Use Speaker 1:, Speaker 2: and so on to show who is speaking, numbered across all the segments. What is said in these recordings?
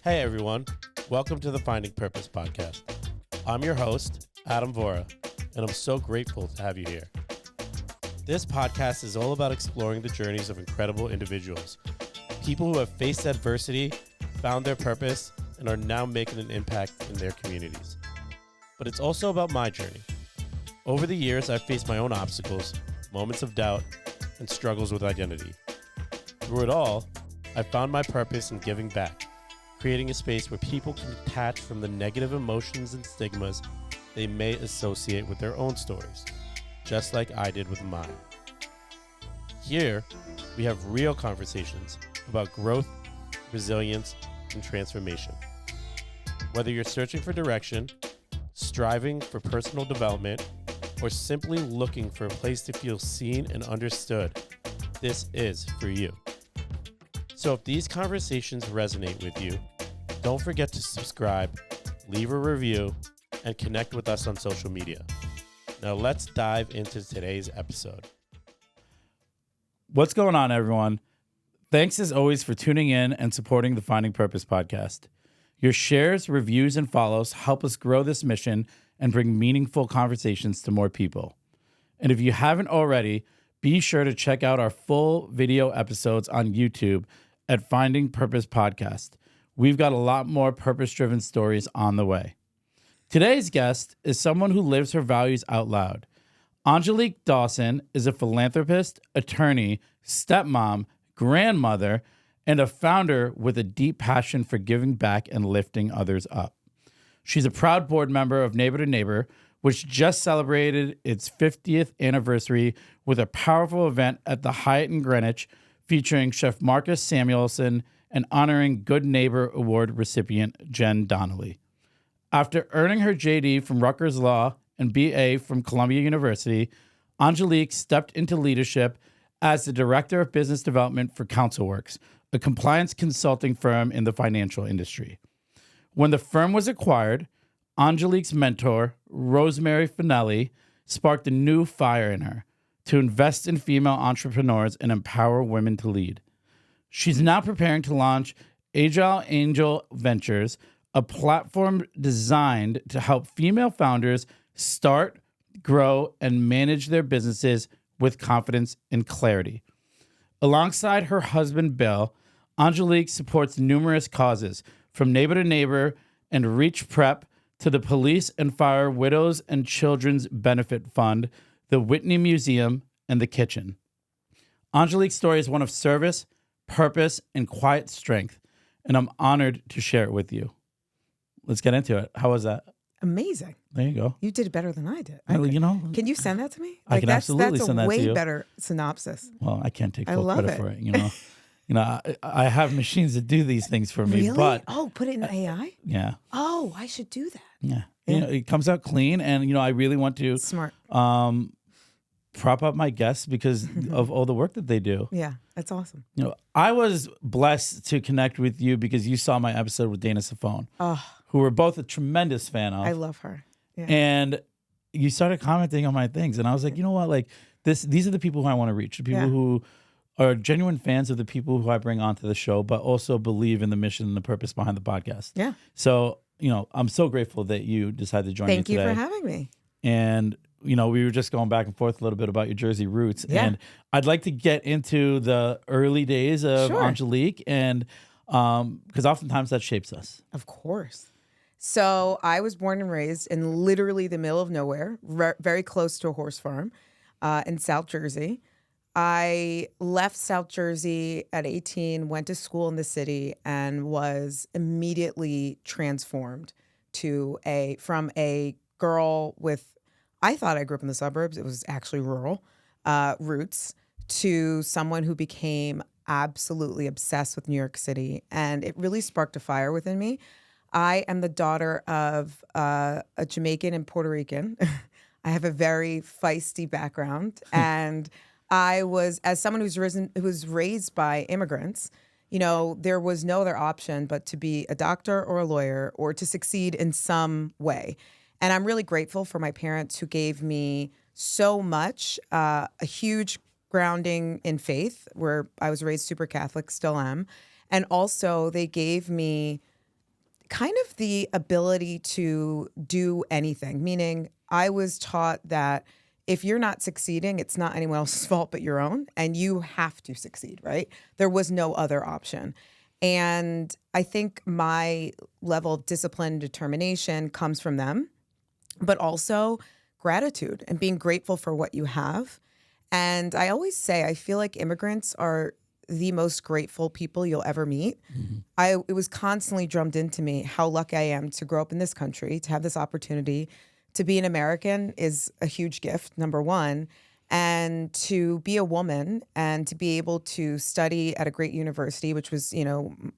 Speaker 1: Hey everyone, welcome to the Finding Purpose podcast. I'm your host, Adam Vora, and I'm so grateful to have you here. This podcast is all about exploring the journeys of incredible individuals, people who have faced adversity, found their purpose, and are now making an impact in their communities. But it's also about my journey. Over the years, I've faced my own obstacles, moments of doubt, and struggles with identity. Through it all, I found my purpose in giving back, creating a space where people can detach from the negative emotions and stigmas they may associate with their own stories, just like I did with mine. Here, we have real conversations about growth, resilience, and transformation. Whether you're searching for direction, striving for personal development, or simply looking for a place to feel seen and understood, this is for you. So if these conversations resonate with you, don't forget to subscribe, leave a review, and connect with us on social media. Now let's dive into today's episode.
Speaker 2: What's going on, everyone? Thanks as always for tuning in and supporting the Finding Purpose podcast. Your shares, reviews, and follows help us grow this mission and bring meaningful conversations to more people. And if you haven't already, be sure to check out our full video episodes on YouTube at Finding Purpose Podcast. We've got a lot more purpose-driven stories on the way. Today's guest is someone who lives her values out loud. Angelique Dawson is a philanthropist, attorney, stepmom, grandmother, and a founder with a deep passion for giving back and lifting others up. She's a proud board member of Neighbor to Neighbor, which just celebrated its 50th anniversary with a powerful event at the Hyatt in Greenwich featuring Chef Marcus Samuelson and honoring Good Neighbor Award recipient Jen Donnelly. After earning her JD from Rutgers Law and BA from Columbia University, Angelique stepped into leadership as the Director of Business Development for CounselWorks, a compliance consulting firm in the financial industry. When the firm was acquired, Angelique's mentor, Rosemary Finelli, sparked a new fire in her to invest in female entrepreneurs and empower women to lead. She's now preparing to launch Agile Angel Ventures, a platform designed to help female founders start, grow, and manage their businesses with confidence and clarity. Alongside her husband, Bill, Angelique supports numerous causes, from Neighbor to Neighbor and Reach Prep to the Police and Fire Widows and Children's Benefit Fund, the Whitney Museum, and the Kitchen. Angelique's story is one of service, purpose, and quiet strength, and I'm honored to share it with you. Let's get into it. How was that?
Speaker 3: Amazing.
Speaker 2: There you go.
Speaker 3: You did it better than I did. Can you send that to me?
Speaker 2: I can absolutely send that to you.
Speaker 3: That's a way better synopsis.
Speaker 2: Well, I can't take full credit for it. I have machines that do these things for me.
Speaker 3: Really?
Speaker 2: But
Speaker 3: put it in AI?
Speaker 2: Yeah.
Speaker 3: Oh, I should do that.
Speaker 2: Yeah. It comes out clean, and I really want to
Speaker 3: smart
Speaker 2: prop up my guests because of all the work that they do.
Speaker 3: Yeah, that's awesome.
Speaker 2: I was blessed to connect with you because you saw my episode with Dana Safone, who we're both a tremendous fan of.
Speaker 3: I love her. Yeah.
Speaker 2: And you started commenting on my things, and I was like, you know what? Like these are the people who I want to reach, the people who are genuine fans of the people who I bring onto the show, but also believe in the mission and the purpose behind the podcast.
Speaker 3: Yeah.
Speaker 2: So, I'm so grateful that you decided to join me today.
Speaker 3: Thank you for having me.
Speaker 2: And, we were just going back and forth a little bit about your Jersey roots.
Speaker 3: Yeah.
Speaker 2: And I'd like to get into the early days of Angelique, and because oftentimes that shapes us.
Speaker 3: Of course. So I was born and raised in literally the middle of nowhere, very close to a horse farm in South Jersey. I left South Jersey at 18, went to school in the city, and was immediately transformed from a girl with, I thought I grew up in the suburbs, it was actually rural, roots, to someone who became absolutely obsessed with New York City. And it really sparked a fire within me. I am the daughter of a Jamaican and Puerto Rican. I have a very feisty background, and I was, as someone who was raised by immigrants, there was no other option but to be a doctor or a lawyer or to succeed in some way. And I'm really grateful for my parents who gave me so much, a huge grounding in faith, where I was raised super Catholic, still am. And also they gave me kind of the ability to do anything, meaning I was taught that if you're not succeeding, it's not anyone else's fault but your own, and you have to succeed, right? There was no other option. And I think my level of discipline and determination comes from them, but also gratitude and being grateful for what you have. And I always say, I feel like immigrants are the most grateful people you'll ever meet. It was constantly drummed into me how lucky I am to grow up in this country, to have this opportunity. To be an American is a huge gift, number one. And to be a woman and to be able to study at a great university, which was,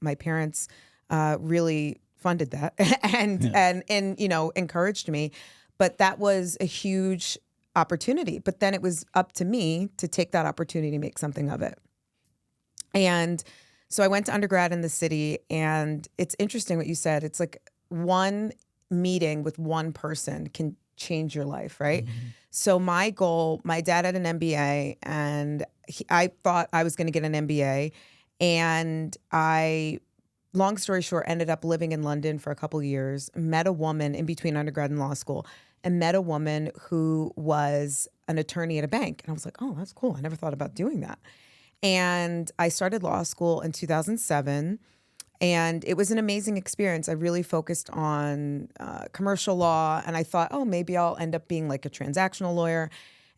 Speaker 3: my parents really funded that and encouraged me. But that was a huge opportunity. But then it was up to me to take that opportunity to make something of it. And so I went to undergrad in the city, and it's interesting what you said. It's like one meeting with one person can change your life, right? So my goal, my dad had an MBA, and I thought I was going to get an MBA. And I, long story short, ended up living in London for a couple of years, met a woman in between undergrad and law school, and met a woman who was an attorney at a bank. And I was like, oh, that's cool. I never thought about doing that. And I started law school in 2007, and it was an amazing experience. I really focused on commercial law, and I thought, oh, maybe I'll end up being like a transactional lawyer.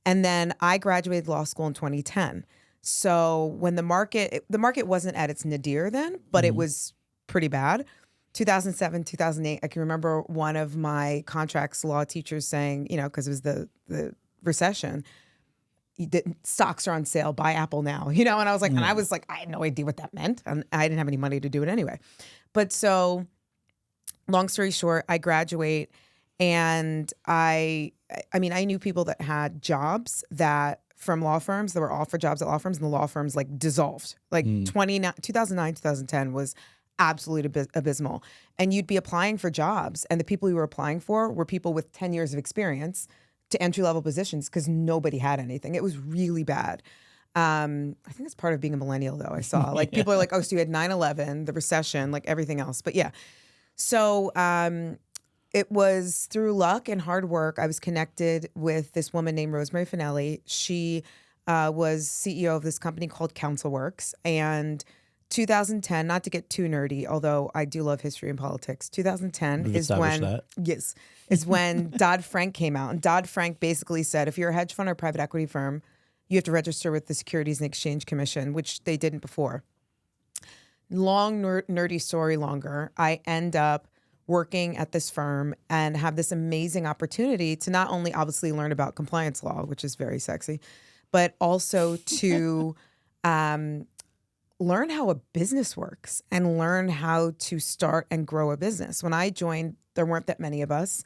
Speaker 3: And then I graduated law school in 2010. So when the market wasn't at its nadir then, but it was pretty bad. 2007, 2008, I can remember one of my contracts law teachers saying, because it was the recession, stocks are on sale, buy Apple now, and I was like, and I was like, I had no idea what that meant. And I didn't have any money to do it anyway. But so long story short, I graduate, and I knew people that had jobs that from law firms that were offered jobs at law firms, and the law firms like dissolved. Like 2009, 2010 was absolutely abysmal. And you'd be applying for jobs, and the people you were applying for were people with 10 years of experience to entry-level positions because nobody had anything. It was really bad. I think that's part of being a millennial, though, I saw. Like, people are like, oh, so you had 9/11, the recession, like everything else. But yeah. So it was through luck and hard work. I was connected with this woman named Rosemary Finelli. She was CEO of this company called CouncilWorks. And 2010, not to get too nerdy, although I do love history and politics, 2010 is when Dodd-Frank came out. And Dodd-Frank basically said, if you're a hedge fund or private equity firm, you have to register with the Securities and Exchange Commission, which they didn't before. Long, nerdy story longer. I end up working at this firm and have this amazing opportunity to not only obviously learn about compliance law, which is very sexy, but also to learn how a business works and learn how to start and grow a business. When I joined, there weren't that many of us.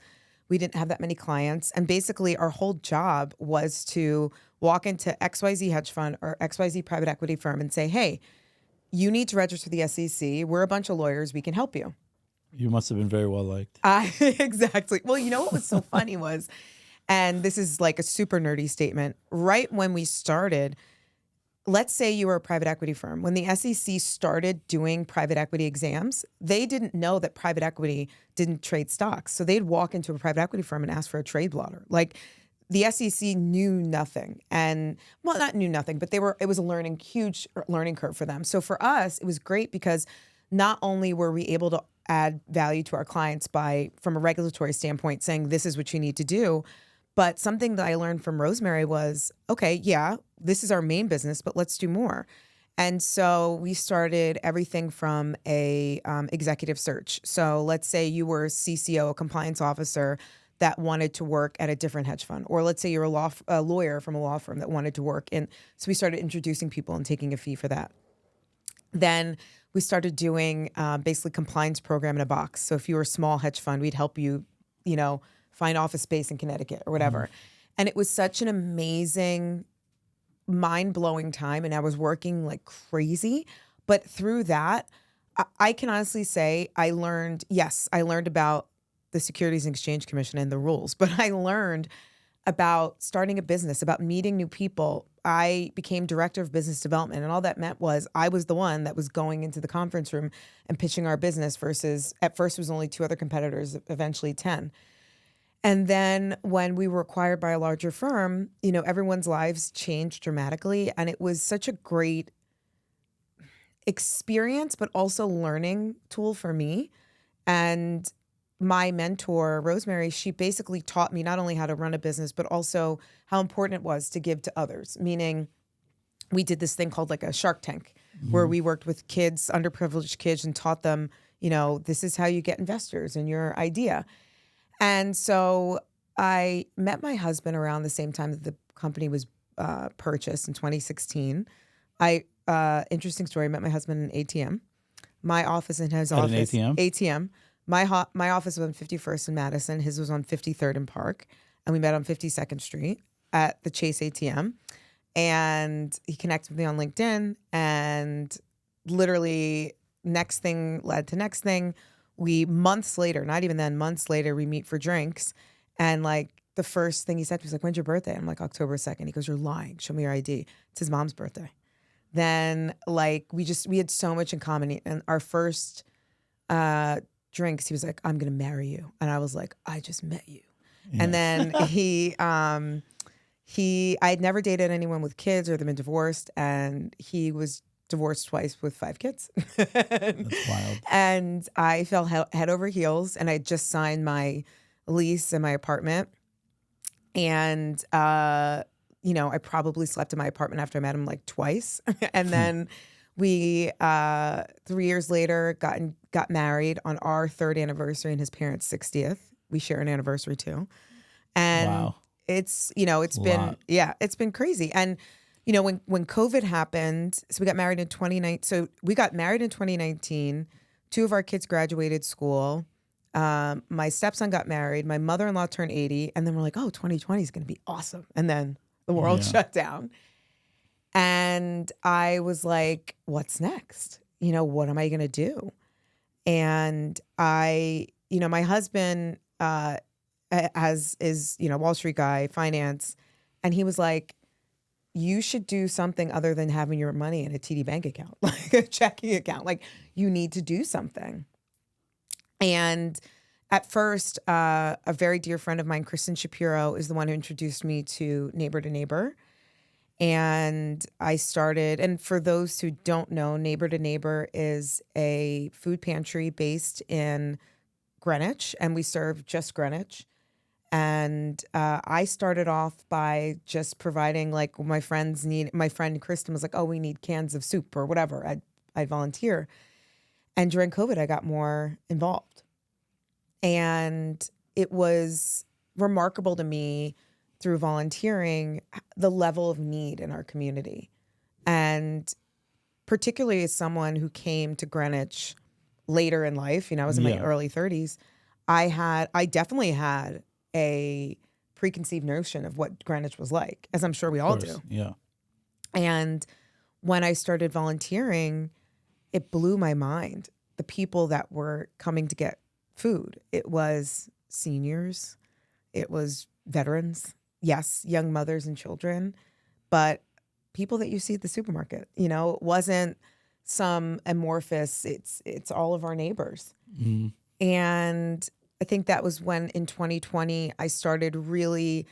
Speaker 3: We didn't have that many clients. And basically our whole job was to walk into XYZ hedge fund or XYZ private equity firm and say, hey, you need to register the SEC. We're a bunch of lawyers. We can help you.
Speaker 2: You must have been very well liked.
Speaker 3: Exactly. Well, you know what was so funny was, and this is like a super nerdy statement, right when we started, let's say you were a private equity firm. When the SEC started doing private equity exams, they didn't know that private equity didn't trade stocks. So they'd walk into a private equity firm and ask for a trade blotter. Like, the SEC knew nothing, and well, not knew nothing, but it was a huge learning curve for them. So for us, it was great because not only were we able to add value to our clients from a regulatory standpoint, saying this is what you need to do, but something that I learned from Rosemary was, okay, yeah, this is our main business, but let's do more. And so we started everything from a executive search. So let's say you were a CCO, a compliance officer that wanted to work at a different hedge fund, or let's say you're a lawyer from a law firm that wanted to work. And so we started introducing people and taking a fee for that. Then we started doing basically compliance program in a box. So if you were a small hedge fund, we'd help you, find office space in Connecticut or whatever. And it was such an amazing, mind-blowing time. And I was working like crazy. But through that, I can honestly say I learned about the Securities and Exchange Commission and the rules, but I learned about starting a business, about meeting new people. I became director of business development, and all that meant was I was the one that was going into the conference room and pitching our business versus at first it was only 2 other competitors, eventually 10. And then when we were acquired by a larger firm, everyone's lives changed dramatically. And it was such a great experience, but also learning tool for me. And my mentor, Rosemary, she basically taught me not only how to run a business, but also how important it was to give to others. Meaning we did this thing called like a Shark Tank, where we worked with kids, underprivileged kids, and taught them, this is how you get investors in your idea. And so I met my husband around the same time that the company was purchased in 2016. Interesting story, I met my husband in an ATM. My office and his office.
Speaker 2: An ATM?
Speaker 3: ATM. My office was on 51st and Madison. His was on 53rd and Park. And we met on 52nd Street at the Chase ATM. And he connected with me on LinkedIn. And literally next thing led to next thing. Months later, not even then, months later, we meet for drinks. And like the first thing he said to me was like, when's your birthday? I'm like, October 2nd. He goes, you're lying. Show me your ID. It's his mom's birthday. Then like we had so much in common. And our first drinks, he was like, I'm going to marry you. And I was like, I just met you. Yes. And then I'd never dated anyone with kids or they've been divorced. And he was divorced twice with 5 kids.
Speaker 2: That's wild.
Speaker 3: And I fell head over heels, and I just signed my lease in my apartment. And, I probably slept in my apartment after I met him like twice. And then we, 3 years later, got married on our 3rd anniversary and his parents' 60th. We share an anniversary too. And
Speaker 2: wow.
Speaker 3: It's been crazy. And when COVID happened, so we got married in 2019. So we got married in 2019. 2 of our kids graduated school. My stepson got married. My mother-in-law turned 80. And then we're like, 2020 is going to be awesome. And then the world shut down. And I was like, what's next? What am I going to do? And my husband is Wall Street guy, finance. And he was like, you should do something other than having your money in a TD bank account, like a checking account. Like you need to do something. And at first, a very dear friend of mine, Kristen Shapiro, is the one who introduced me to Neighbor to Neighbor. And I started, and for those who don't know, Neighbor to Neighbor is a food pantry based in Greenwich, and we serve just Greenwich. And I started off by just providing, like, my friend Kristen was like, we need cans of soup or whatever. I'd volunteer. And during COVID, I got more involved. And it was remarkable to me through volunteering, the level of need in our community. And particularly as someone who came to Greenwich later in life, I was in my early 30s, I definitely had a preconceived notion of what Greenwich was like, as I'm sure we all do.
Speaker 2: Yeah.
Speaker 3: And when I started volunteering, it blew my mind. The people that were coming to get food. It was seniors. It was veterans. Yes, young mothers and children, but people that you see at the supermarket. It wasn't some amorphous, it's all of our neighbors. Mm-hmm. And I think that was when in 2020, I started really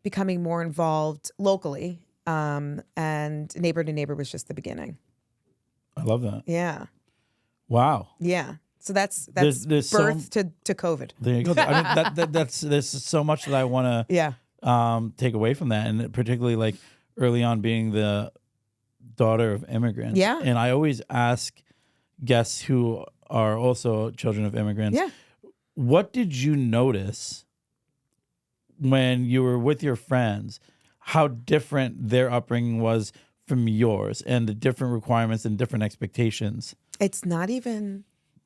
Speaker 3: becoming more involved locally. And Neighbor to Neighbor was just the beginning.
Speaker 2: I love that.
Speaker 3: Yeah.
Speaker 2: Wow.
Speaker 3: Yeah. So that's
Speaker 2: there's
Speaker 3: birth to COVID.
Speaker 2: There you go. I mean, there's so much that I want to take away from that, and particularly like early on being the daughter of immigrants.
Speaker 3: Yeah.
Speaker 2: And I always ask guests who are also children of immigrants, what did you notice when you were with your friends, how different their upbringing was from yours and the different requirements and different expectations?
Speaker 3: It's not even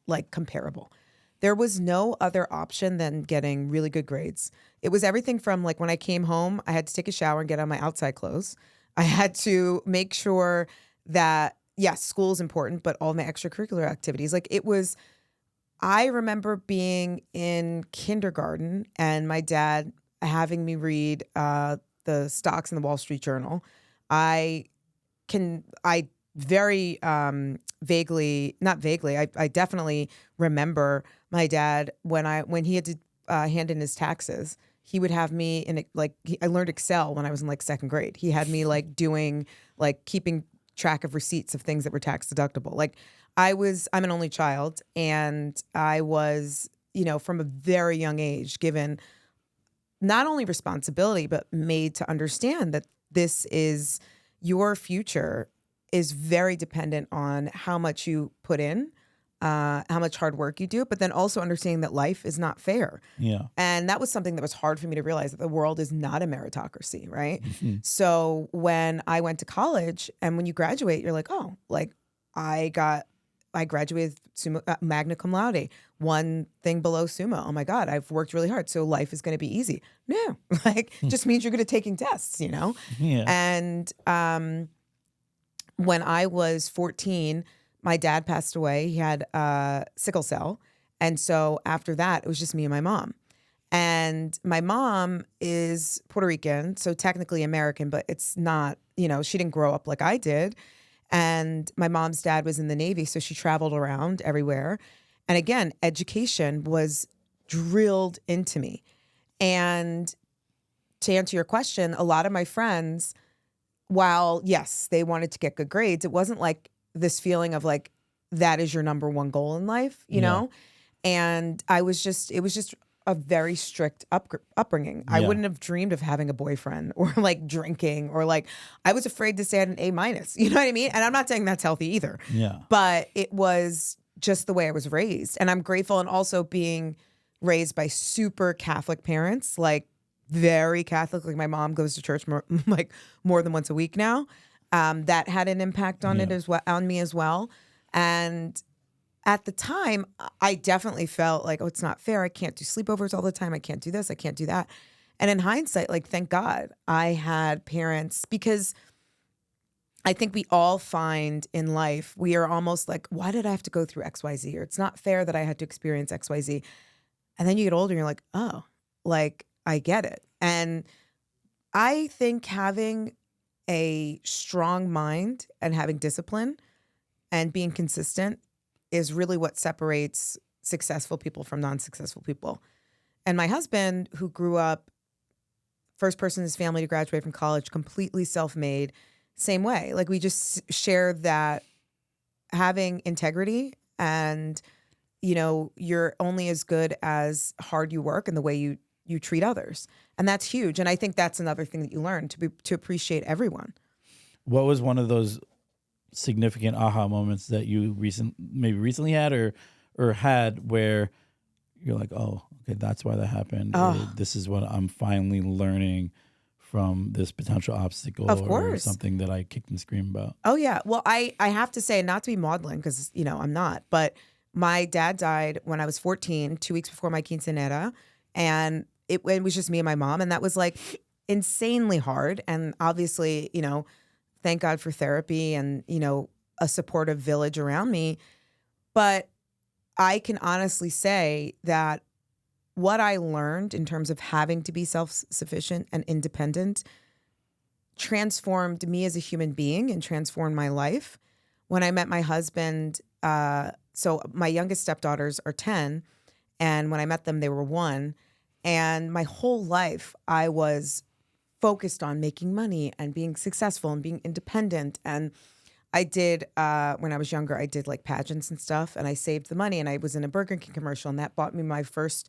Speaker 3: like comparable. There was no other option than getting really good grades. It was everything from like when I came home, I had to take a shower and get on my outside clothes. I had to make sure that, yes, school is important, but all my extracurricular activities, like it was, I remember being in kindergarten and my dad having me read the stocks in the Wall Street Journal. I very not vaguely, I definitely remember my dad when he had to hand in his taxes. He would have me I learned Excel when I was in like second grade. He had me like doing like keeping track of receipts of things that were tax deductible. Like I'm an only child, and I was, from a very young age given not only responsibility, but made to understand that this is your future is very dependent on how much you put in, how much hard work you do, but then also understanding that life is not fair.
Speaker 2: Yeah.
Speaker 3: And that was something that was hard for me to realize, that the world is not a meritocracy, right?
Speaker 2: Mm-hmm.
Speaker 3: So when I went to college, and when you graduate, you're like, oh, like I graduated magna cum laude, one thing below summa. Oh my God, I've worked really hard, so life is going to be easy. No, just means you're good at taking tests,
Speaker 2: Yeah.
Speaker 3: And when I was 14, my dad passed away. He had sickle cell. And so after that, it was just me and my mom. And my mom is Puerto Rican, so technically American, but it's not, she didn't grow up like I did. And my mom's dad was in the Navy, so she traveled around everywhere. And again, education was drilled into me. And to answer your question, a lot of my friends, while yes, they wanted to get good grades, it wasn't like this feeling of like, that is your number one goal in life, you know? And it was just a very strict upbringing. I wouldn't have dreamed of having a boyfriend or like drinking, or like, I was afraid to say I had an A-, you know what I mean? And I'm not saying that's healthy either.
Speaker 2: Yeah.
Speaker 3: But it was just the way I was raised. And I'm grateful. And also being raised by super Catholic parents, like very Catholic. Like my mom goes to church more than once a week now. That had an impact on it as well, on me as well. And at the time, I definitely felt like, oh, it's not fair. I can't do sleepovers all the time. I can't do this. I can't do that. And in hindsight, like, thank God I had parents, because I think we all find in life, we are almost like, why did I have to go through X, Y, Z? Or it's not fair that I had to experience X, Y, Z. And then you get older and you're like, oh, like, I get it. And I think having a strong mind and having discipline and being consistent is really what separates successful people from non-successful people. And my husband, who grew up first person in his family to graduate from college, completely self-made, same way. Like we just shared that having integrity and, you're only as good as hard you work and the way you treat others. And that's huge. And I think that's another thing that you learn, to appreciate everyone.
Speaker 2: What was one of those significant aha moments that you recently had or had where you're like, oh, okay, that's why that happened. Or this is what I'm finally learning from this potential obstacle,
Speaker 3: of course,
Speaker 2: or something that I kicked and screamed about.
Speaker 3: Oh yeah. Well, I have to say, not to be maudlin, because I'm not, but my dad died when I was 14, 2 weeks before my quinceanera, and it was just me and my mom, and that was like insanely hard. And obviously, thank God for therapy and, a supportive village around me. But I can honestly say that what I learned in terms of having to be self-sufficient and independent transformed me as a human being and transformed my life. When I met my husband, so my youngest stepdaughters are 10, and when I met them, they were 1. And my whole life, I was focused on making money and being successful and being independent. And I did, when I was younger, I did like pageants and stuff, and I saved the money, and I was in a Burger King commercial, and that bought me my first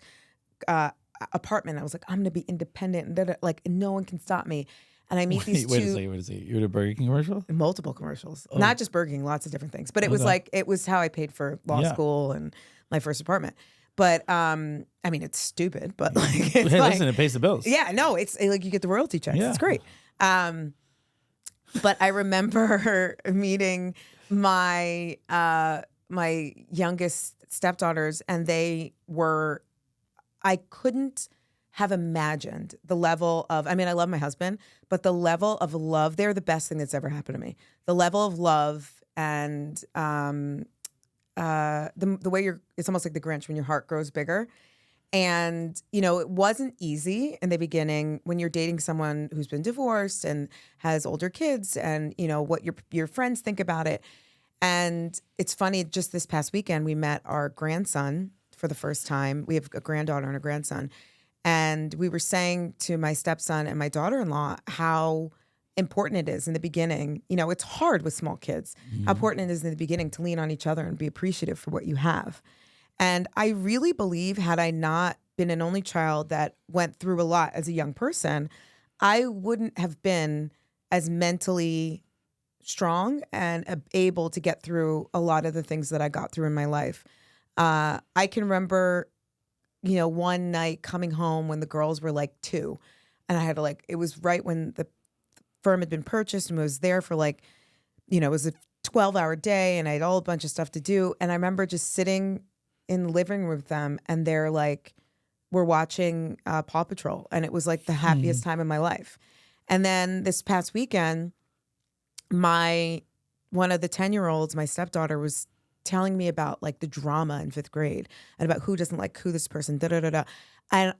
Speaker 3: apartment. I was like, I'm going to be independent, and like no one can stop me. And I meet these two.
Speaker 2: Wait a second. You did a Burger King commercial?
Speaker 3: Multiple commercials. Oh. Not just Burger King, lots of different things. But it was like, it was how I paid for law school and my first apartment. But I mean, it's stupid, but like, it's
Speaker 2: hey,
Speaker 3: like,
Speaker 2: listen, it pays the bills.
Speaker 3: Yeah, no, it's like you get the royalty checks. Yeah. It's great. But I remember meeting my my youngest stepdaughters, and I couldn't have imagined the level of, I mean, I love my husband, but the level of love, they're the best thing that's ever happened to me. The level of love and the way it's almost like the Grinch when your heart grows bigger. And, it wasn't easy in the beginning when you're dating someone who's been divorced and has older kids and, what your friends think about it. And it's funny, just this past weekend, we met our grandson for the first time. We have a granddaughter and a grandson. And we were saying to my stepson and my daughter-in-law how important it is in the beginning. It's hard with small kids, how important it is in the beginning to lean on each other and be appreciative for what you have. And I really believe had I not been an only child that went through a lot as a young person, I wouldn't have been as mentally strong and able to get through a lot of the things that I got through in my life. I can remember, one night coming home when the girls were like 2, and I had to it was right when the firm had been purchased and was there for it was a 12-hour day and I had a bunch of stuff to do. And I remember just sitting in the living room with them and they're we're watching Paw Patrol, and it was the happiest time of my life. And then this past weekend, one of the 10-year-olds, my stepdaughter, was telling me about the drama in 5th grade and about who doesn't like who this person, da da da da. And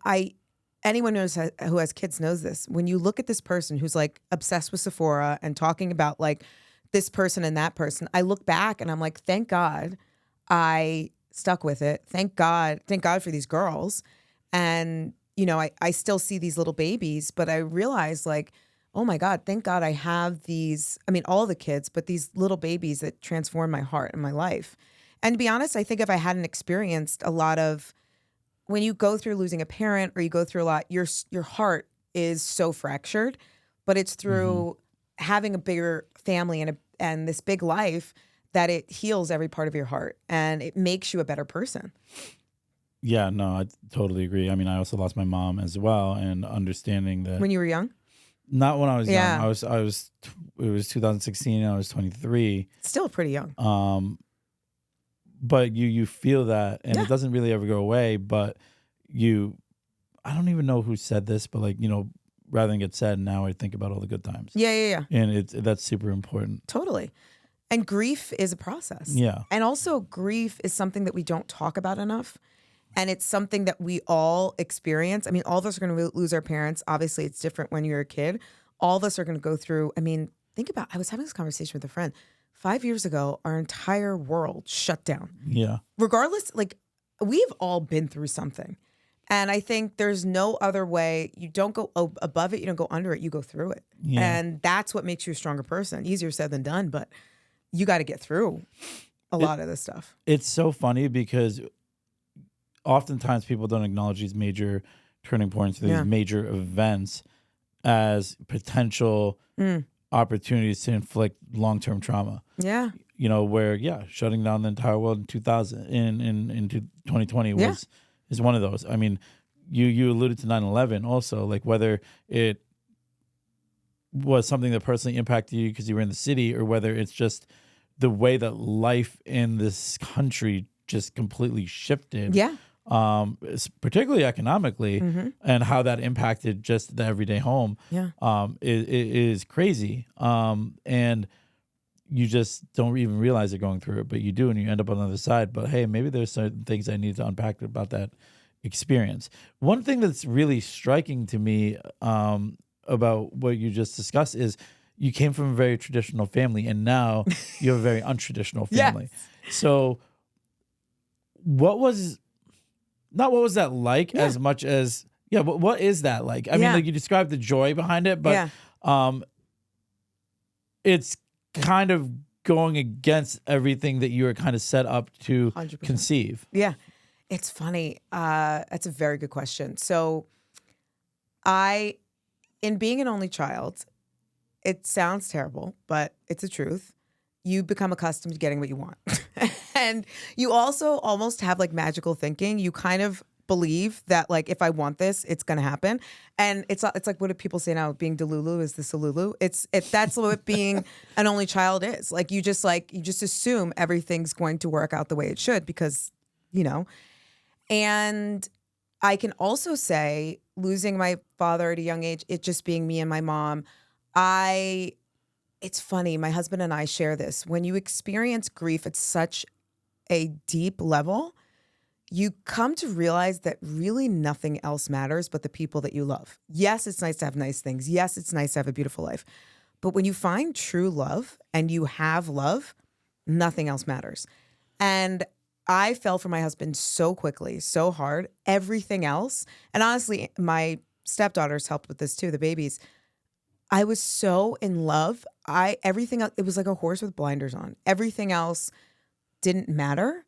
Speaker 3: anyone who has kids knows this. When you look at this person who's obsessed with Sephora and talking about this person and that person, I look back and I'm thank God I stuck with it. Thank God for these girls. And, I still see these little babies, but I realize oh my God, thank God I have these, all the kids, but these little babies that transform my heart and my life. And to be honest, I think if I hadn't experienced a lot of, when you go through losing a parent or you go through a lot, your heart is so fractured, but it's through having a bigger family and this big life that it heals every part of your heart and it makes you a better person.
Speaker 2: Yeah, no, I totally agree. I also lost my mom as well, and understanding that
Speaker 3: When you were young?
Speaker 2: Not when I was
Speaker 3: Yeah.
Speaker 2: young. It was 2016 and I was 23.
Speaker 3: Still pretty young.
Speaker 2: But you feel that, and it doesn't really ever go away, but I don't even know who said this, but rather than get sad, now I think about all the good times.
Speaker 3: Yeah.
Speaker 2: And that's super important.
Speaker 3: Totally. And grief is a process.
Speaker 2: Yeah.
Speaker 3: And also grief is something that we don't talk about enough. And it's something that we all experience. All of us are going to lose our parents. Obviously, it's different when you're a kid. All of us are going to go through. Think about, I was having this conversation with a friend. 5 years ago, our entire world shut down.
Speaker 2: Yeah.
Speaker 3: Regardless, we've all been through something. And I think there's no other way. You don't go above it. You don't go under it. You go through it.
Speaker 2: Yeah.
Speaker 3: And that's what makes you a stronger person. Easier said than done, but you got to get through a lot of this stuff.
Speaker 2: It's so funny because oftentimes people don't acknowledge these major turning points, these major events as potential opportunities to inflict long-term trauma.
Speaker 3: Yeah.
Speaker 2: Where shutting down the entire world in 2000 in 2020 is one of those. You alluded to 9/11 also, whether it was something that personally impacted you because you were in the city, or whether it's just the way that life in this country just completely shifted.
Speaker 3: Yeah.
Speaker 2: Particularly economically, and how that impacted just the everyday home.
Speaker 3: Yeah.
Speaker 2: Is crazy. And you just don't even realize you're going through it, but you do, and you end up on the other side. But hey, maybe there's certain things I need to unpack about that experience. One thing that's really striking to me about what you just discussed is you came from a very traditional family, and now you have a very untraditional family.
Speaker 3: Yes.
Speaker 2: So what was that like, as much as, what is that like? You described the joy behind it, but it's kind of going against everything that you were kind of set up to
Speaker 3: 100%.
Speaker 2: conceive.
Speaker 3: Yeah. It's funny. That's a very good question. So in being an only child, it sounds terrible, but it's the truth. You become accustomed to getting what you want. And you also almost have magical thinking. You kind of believe that if I want this, it's going to happen. And it's like, what do people say now? Being Delulu is the Salulu. That's what being an only child is. You just assume everything's going to work out the way it should because, and I can also say losing my father at a young age, it just being me and my mom, it's funny. My husband and I share this. When you experience grief at such a deep level, you come to realize that really nothing else matters but the people that you love. Yes, it's nice to have nice things. Yes, it's nice to have a beautiful life. But when you find true love and you have love, nothing else matters. And I fell for my husband so quickly, so hard. Everything else, and honestly, my stepdaughters helped with this too, the babies. I was so in love. Everything else, it was like a horse with blinders on. Everything else didn't matter.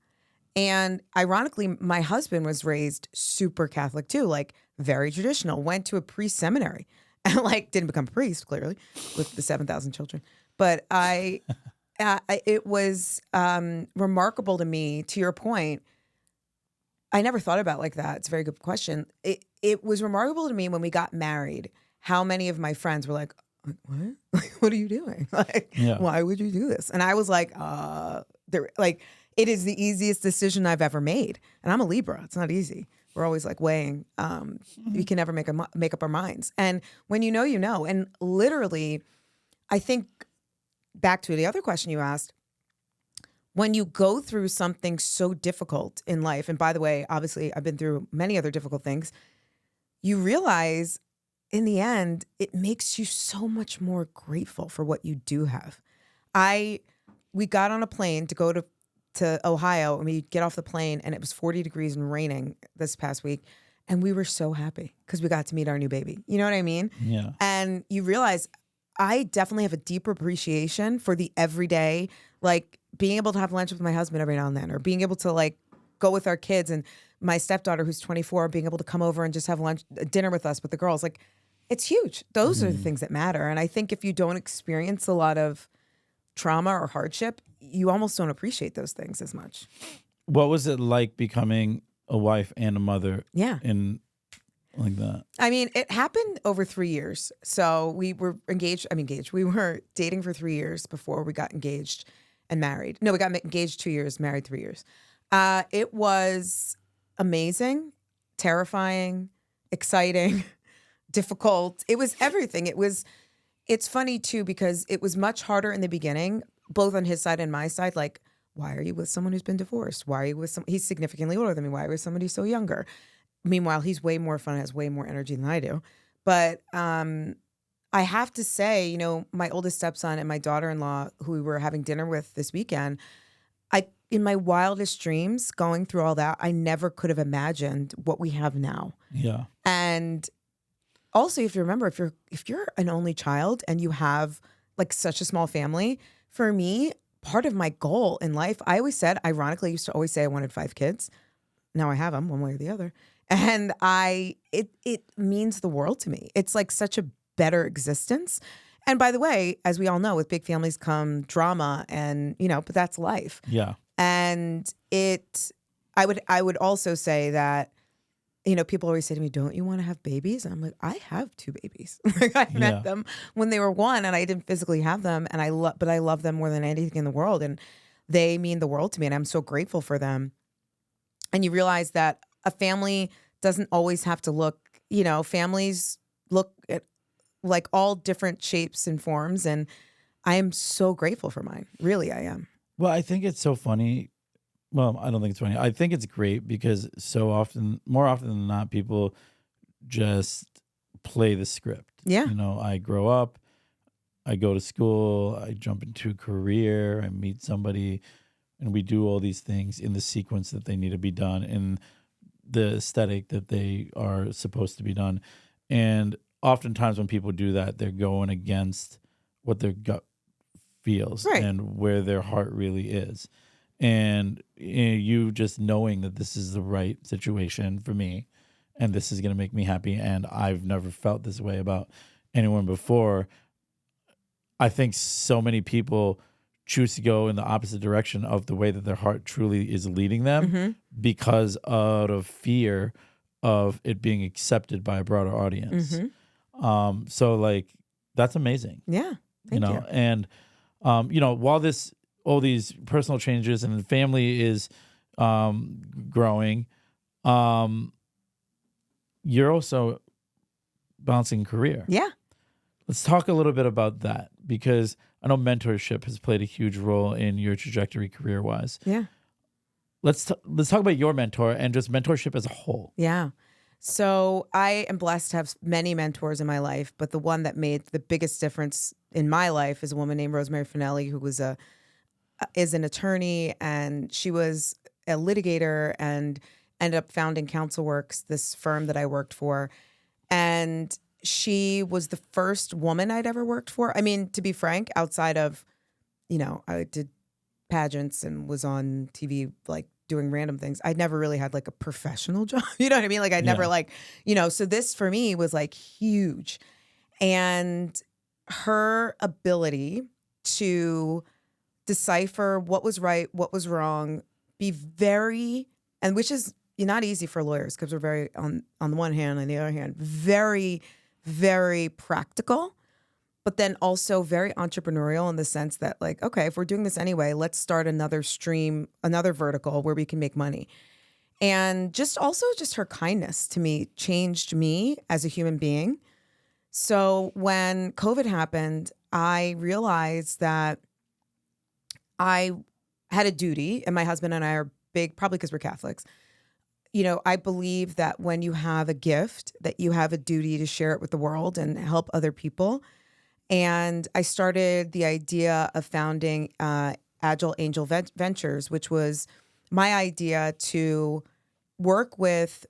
Speaker 3: And ironically, my husband was raised super Catholic too, like very traditional, went to a priest seminary and like didn't become a priest, clearly, with the 7,000 children. But it was remarkable to me, to your point. I never thought about it like that. It's a very good question. It was remarkable to me when we got married, how many of my friends were like, what? Like, what are you doing? Like, why would you do this? And I was like, it is the easiest decision I've ever made. And I'm a Libra. It's not easy. We're always like weighing. We can never make up our minds. And when you know, you know. And literally, I think back to the other question you asked, when you go through something so difficult in life, and by the way, obviously I've been through many other difficult things, you realize in the end, it makes you so much more grateful for what you do have. We got on a plane to go to Ohio, and we get off the plane and it was 40 degrees and raining this past week. And we were so happy because we got to meet our new baby. You know what I mean?
Speaker 2: Yeah.
Speaker 3: And you realize I definitely have a deeper appreciation for the everyday, like being able to have lunch with my husband every now and then, or being able to like go with our kids, and my stepdaughter who's 24, being able to come over and just have dinner with us with the girls. Like, it's huge. Those are the things that matter. And I think if you don't experience a lot of trauma or hardship, you almost don't appreciate those things as much.
Speaker 2: What was it like becoming a wife and a mother?
Speaker 3: Yeah.
Speaker 2: In like that? I
Speaker 3: mean, it happened over 3 years. So we were engaged. We were dating for 3 years before we got engaged and married. No, we got engaged 2 years, married 3 years. It was amazing, terrifying, exciting, difficult. It was everything. It's funny too, because it was much harder in the beginning, both on his side and my side. Like, why are you with someone who's been divorced? Why are you with he's significantly older than me. Why are you with somebody so younger? Meanwhile, he's way more fun, has way more energy than I do. But I have to say, my oldest stepson and my daughter-in-law, who we were having dinner with this weekend, in my wildest dreams, going through all that, I never could have imagined what we have now.
Speaker 2: Yeah.
Speaker 3: And also, you have to remember, if you're an only child and you have like such a small family, for me, part of my goal in life, I always said, ironically, I used to always say I wanted 5 kids. Now I have them one way or the other. And it means the world to me. It's like such a better existence. And by the way, as we all know, with big families come drama and, but that's life.
Speaker 2: Yeah.
Speaker 3: And I would also say that, people always say to me, don't you want to have babies? And I'm like, I have 2 babies. Like, I met them when they were 1 and I didn't physically have them. And but I love them more than anything in the world. And they mean the world to me. And I'm so grateful for them. And you realize that a family doesn't always have to look, families look at like all different shapes and forms. And I am so grateful for mine. Really, I am.
Speaker 2: Well, I think it's so funny. Well, I don't think it's funny. I think it's great because more often than not, people just play the script.
Speaker 3: Yeah.
Speaker 2: I grow up, I go to school, I jump into a career, I meet somebody, and we do all these things in the sequence that they need to be done, in the aesthetic that they are supposed to be done. And oftentimes when people do that, they're going against what their gut feels and where their heart really is. And you just knowing that this is the right situation for me and this is going to make me happy, and I've never felt this way about anyone before. I think so many people choose to go in the opposite direction of the way that their heart truly is leading them because out of fear of it being accepted by a broader audience. So like, that's amazing.
Speaker 3: Yeah. Thank you.
Speaker 2: And, while all these personal changes and the family is growing, you're also balancing career.
Speaker 3: Yeah.
Speaker 2: Let's talk a little bit about that, because I know mentorship has played a huge role in your trajectory career-wise.
Speaker 3: Yeah.
Speaker 2: let's talk about your mentor and just mentorship as a whole.
Speaker 3: Yeah. So I am blessed to have many mentors in my life, but the one that made the biggest difference in my life is a woman named Rosemary Finelli, who is an attorney, and she was a litigator and ended up founding CounselWorks, this firm that I worked for. And she was the first woman I'd ever worked for. I mean, to be frank, outside of, I did pageants and was on TV, like doing random things. I'd never really had like a professional job. You know what I mean? Like I'd never so this for me was like huge. And her ability to decipher what was right, what was wrong, and which is not easy for lawyers because we're very, on the one hand, on the other hand, very, very practical, but then also very entrepreneurial in the sense that like, okay, if we're doing this anyway, let's start another stream, another vertical where we can make money. And just her kindness to me changed me as a human being. So when COVID happened, I realized that I had a duty, and my husband and I are big, probably because we're Catholics. I believe that when you have a gift, that you have a duty to share it with the world and help other people. And I started the idea of founding Agile Angel Ventures, which was my idea to work with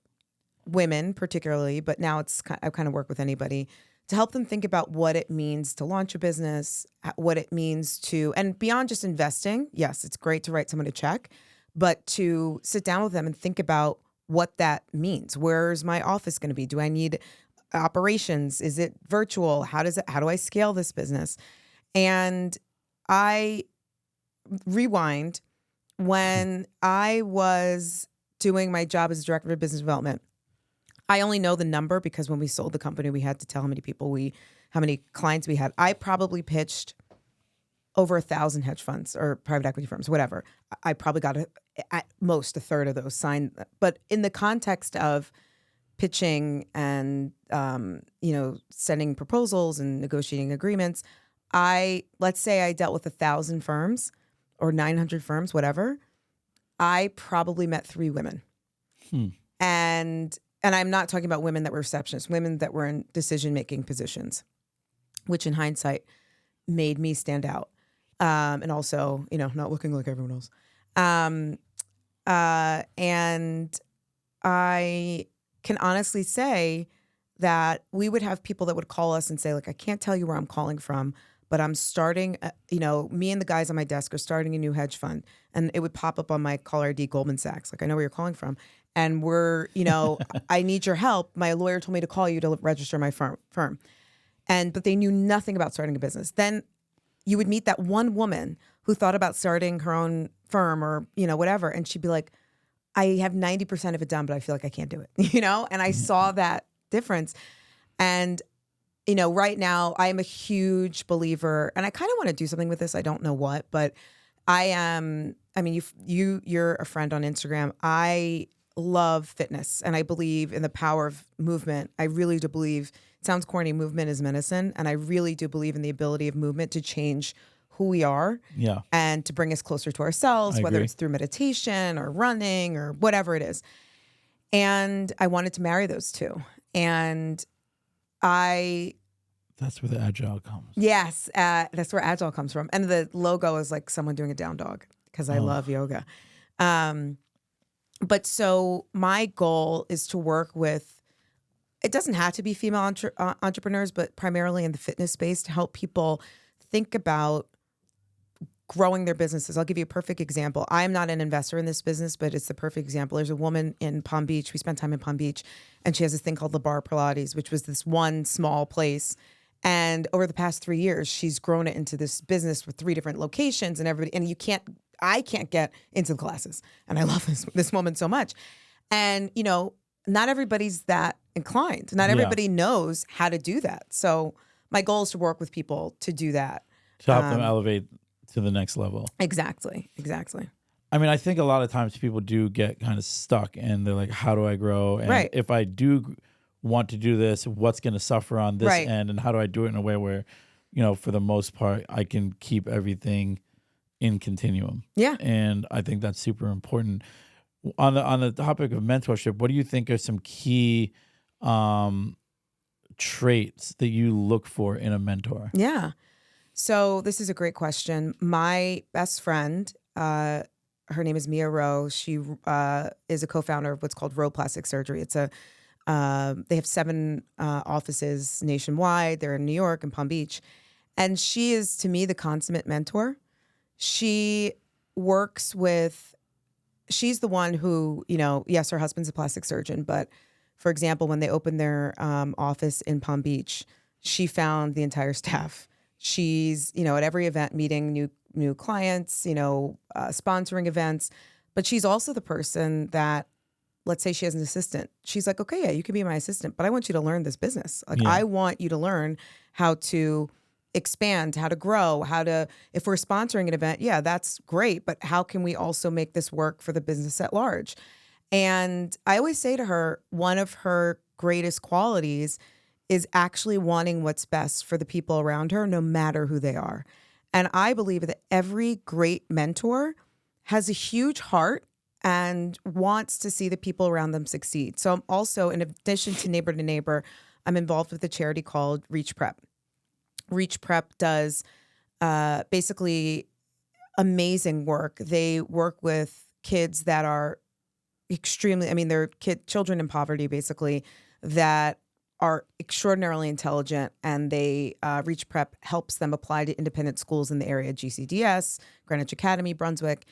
Speaker 3: women particularly, but now I kind of work with anybody, to help them think about what it means to launch a business, what it means to, and beyond just investing. Yes, it's great to write someone a check, but to sit down with them and think about what that means. Where's my office going to be? Do I need operations? Is it virtual? How do I scale this business? And I rewind when I was doing my job as director of business development. I only know the number because when we sold the company, we had to tell how many clients we had. I probably pitched over 1,000 hedge funds or private equity firms, whatever. I probably got at most a third of those signed. But in the context of pitching and sending proposals and negotiating agreements, let's say I dealt with 1,000 firms or 900 firms, whatever. I probably met 3 women, and I'm not talking about women that were receptionists, women that were in decision-making positions, which in hindsight made me stand out. And also, not looking like everyone else. And I can honestly say that we would have people that would call us and say, like, I can't tell you where I'm calling from, but I'm starting, me and the guys on my desk are starting a new hedge fund. And it would pop up on my caller ID, Goldman Sachs. Like, I know where you're calling from. And we're, I need your help. My lawyer told me to call you to register my firm. But they knew nothing about starting a business. Then you would meet that one woman who thought about starting her own firm or, whatever. And she'd be like, I have 90% of it done, but I feel like I can't do it, And I saw that difference. And, right now I am a huge believer, and I kind of want to do something with this. I don't know what, but you're a friend on Instagram. I love fitness, and I believe in the power of movement. I really do believe, it sounds corny, movement is medicine. And I really do believe in the ability of movement to change who we are, and to bring us closer to ourselves, whether it's through meditation or running or whatever it is. And I wanted to marry those two. And
Speaker 2: that's where the Agile comes.
Speaker 3: Yes, that's where Agile comes from. And the logo is like someone doing a down dog because I love yoga. But so my goal is to work with, it doesn't have to be female entrepreneurs, but primarily in the fitness space, to help people think about growing their businesses. I'll give you a perfect example. I'm not an investor in this business, but it's the perfect example. There's a woman in Palm Beach. We spent time in Palm Beach, and she has this thing called the Bar Pilates, which was this one small place. And over the past 3 years, she's grown it into this business with 3 different locations, and I can't get into the classes. And I love this woman so much. And, not everybody's that inclined. Not everybody knows how to do that. So my goal is to work with people to do that.
Speaker 2: To help them elevate to the next level.
Speaker 3: Exactly.
Speaker 2: I mean, I think a lot of times people do get kind of stuck and they're like, how do I grow? And if I do want to do this, what's going to suffer on this end? And how do I do it in a way where, for the most part, I can keep everything in continuum.
Speaker 3: Yeah.
Speaker 2: And I think that's super important. On the topic of mentorship, what do you think are some key traits that you look for in a mentor?
Speaker 3: Yeah. So this is a great question. My best friend, her name is Mia Rowe. She is a co-founder of what's called Rowe Plastic Surgery. It's a they have 7 offices nationwide. They're in New York and Palm Beach. And she is, to me, the consummate mentor. She works with, she's the one who, yes, her husband's a plastic surgeon, but for example, when they opened their office in Palm Beach, she found the entire staff. She's, at every event meeting new clients, sponsoring events, but she's also the person that, let's say she has an assistant. She's like, okay, yeah, you can be my assistant, but I want you to learn this business. Like, I want you to learn how to expand, how to grow, if we're sponsoring an event, yeah, that's great, but how can we also make this work for the business at large? And I always say to her, one of her greatest qualities is actually wanting what's best for the people around her, no matter who they are. And I believe that every great mentor has a huge heart and wants to see the people around them succeed. So I'm also, in addition to Neighbor to Neighbor, I'm involved with a charity called Reach Prep. Reach Prep does basically amazing work. They work with kids that are they're children in poverty, basically, that are extraordinarily intelligent, and they Reach Prep helps them apply to independent schools in the area, GCDS, Greenwich Academy, Brunswick.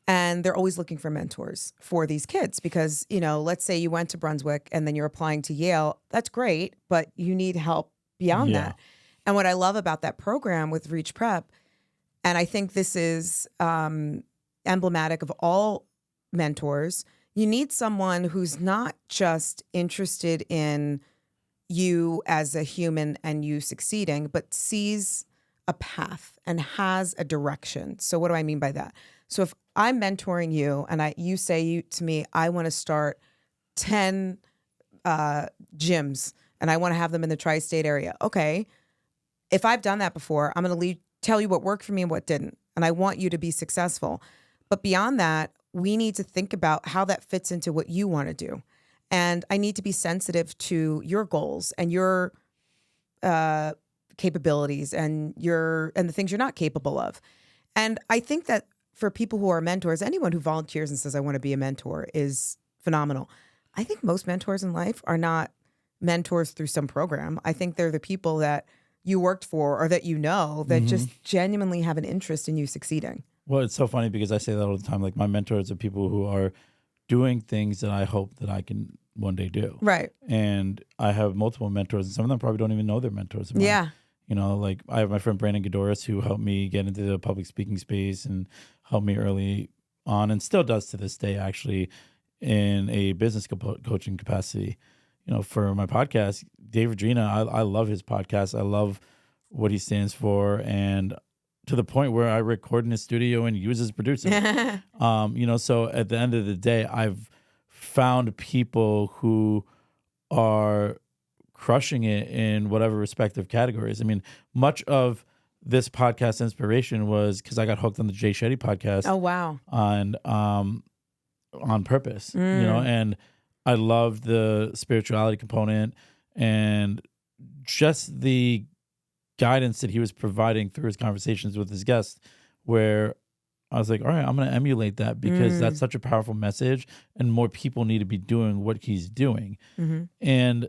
Speaker 3: And they're always looking for mentors for these kids because, let's say you went to Brunswick and then you're applying to Yale. That's great, but you need help beyond that. And what I love about that program with Reach Prep, and I think this is emblematic of all mentors, you need someone who's not just interested in you as a human and you succeeding, but sees a path and has a direction. So what do I mean by that? So if I'm mentoring you and you say to me, I want to start 10 gyms and I want to have them in the tri-state area. Okay. If I've done that before, I'm going to tell you what worked for me and what didn't. And I want you to be successful. But beyond that, we need to think about how that fits into what you want to do. And I need to be sensitive to your goals and your capabilities and the things you're not capable of. And I think that for people who are mentors, anyone who volunteers and says, I want to be a mentor is phenomenal. I think most mentors in life are not mentors through some program. I think they're the people that you worked for or that that just genuinely have an interest in you succeeding.
Speaker 2: Well, it's so funny because I say that all the time. Like, my mentors are people who are doing things that I hope that I can one day do.
Speaker 3: Right.
Speaker 2: And I have multiple mentors, and some of them probably don't even know they're mentors of mine.
Speaker 3: Yeah.
Speaker 2: Like, I have my friend Brandon Godoris, who helped me get into the public speaking space and helped me early on, and still does to this day, actually, in a business coaching capacity. For my podcast, Dave Rodrina, I love his podcast. I love what he stands for, and to the point where I record in his studio and use his producer. So at the end of the day, I've found people who are crushing it in whatever respective categories. I mean, much of this podcast inspiration was because I got hooked on the Jay Shetty podcast.
Speaker 3: Oh, wow.
Speaker 2: On purpose, and I loved the spirituality component and just the guidance that he was providing through his conversations with his guests, where I was like, all right, I'm going to emulate that because that's such a powerful message and more people need to be doing what he's doing. And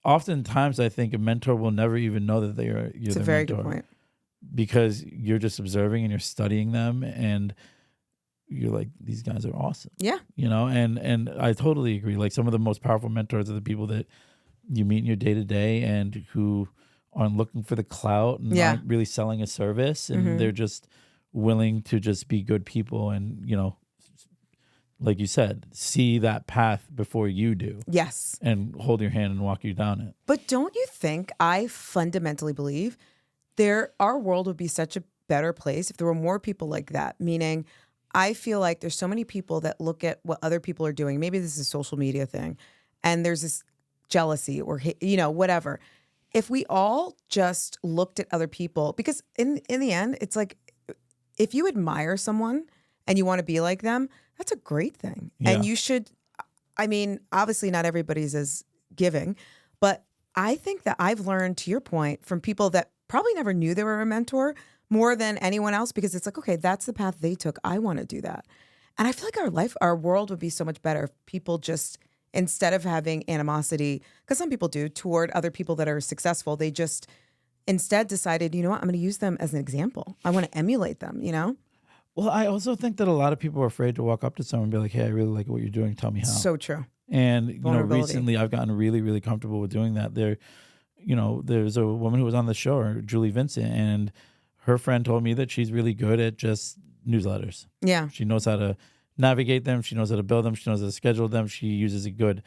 Speaker 2: oftentimes I think a mentor will never even know that you're
Speaker 3: It's
Speaker 2: their
Speaker 3: a very
Speaker 2: mentor,
Speaker 3: good point.
Speaker 2: because you're just observing and you're studying them and you're like, these guys are awesome.
Speaker 3: Yeah.
Speaker 2: And I totally agree. Like, some of the most powerful mentors are the people that you meet in your day to day and who aren't looking for the clout and aren't really selling a service, and they're just willing to just be good people and, like you said, see that path before you do.
Speaker 3: Yes.
Speaker 2: And hold your hand and walk you down it.
Speaker 3: But don't you think, I fundamentally believe our world would be such a better place if there were more people like that? Meaning, I feel like there's so many people that look at what other people are doing. Maybe this is a social media thing, and there's this jealousy or, whatever. If we all just looked at other people, because in the end, it's like, if you admire someone and you want to be like them, that's a great thing.
Speaker 2: Yeah.
Speaker 3: And you should, I mean, obviously not everybody's as giving, but I think that I've learned, to your point, from people that probably never knew they were a mentor more than anyone else, because it's like, okay, that's the path they took. I want to do that. And I feel like our world would be so much better if people just, instead of having animosity, because some people do, toward other people that are successful, they just instead decided, you know what, I'm going to use them as an example. I want to emulate them, you know?
Speaker 2: Well, I also think that a lot of people are afraid to walk up to someone and be like, hey, I really like what you're doing. Tell me how.
Speaker 3: So true.
Speaker 2: And, you know,
Speaker 3: Vulnerability.
Speaker 2: recently I've gotten really, really comfortable with doing that. There's a woman who was on the show, Julie Vincent, and her friend told me that she's really good at just newsletters.
Speaker 3: Yeah.
Speaker 2: She knows how to navigate them. She knows how to build them. She knows how to schedule them. She uses a good,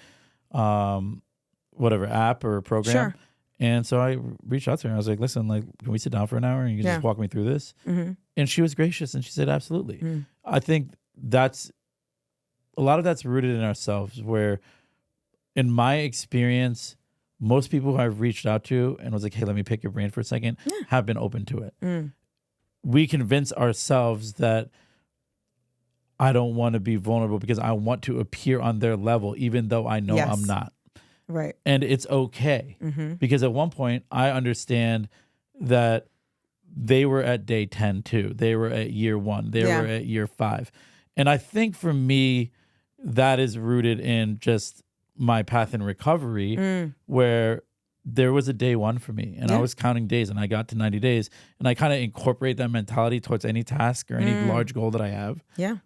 Speaker 2: whatever, app or program.
Speaker 3: Sure.
Speaker 2: And so I reached out to her and I was like, listen, like, can we sit down for an hour and you can just walk me through this?
Speaker 3: Mm-hmm.
Speaker 2: And she was gracious and she said, absolutely. I think that's, a lot of that's rooted in ourselves, where in my experience, most people who I've reached out to and was like, hey, let me pick your brain for a second, have been open to it. We convince ourselves that I don't want to be vulnerable because I want to appear on their level, even though I know I'm not.
Speaker 3: Right.
Speaker 2: And it's okay. Because at one point I understand that they were at day 10 too. They were at year 1. They were at year 5. And I think for me, that is rooted in just my path in recovery, where there was a day 1 for me and I was counting days and I got to 90 days, and I kind of incorporate that mentality towards any task or any large goal that I have,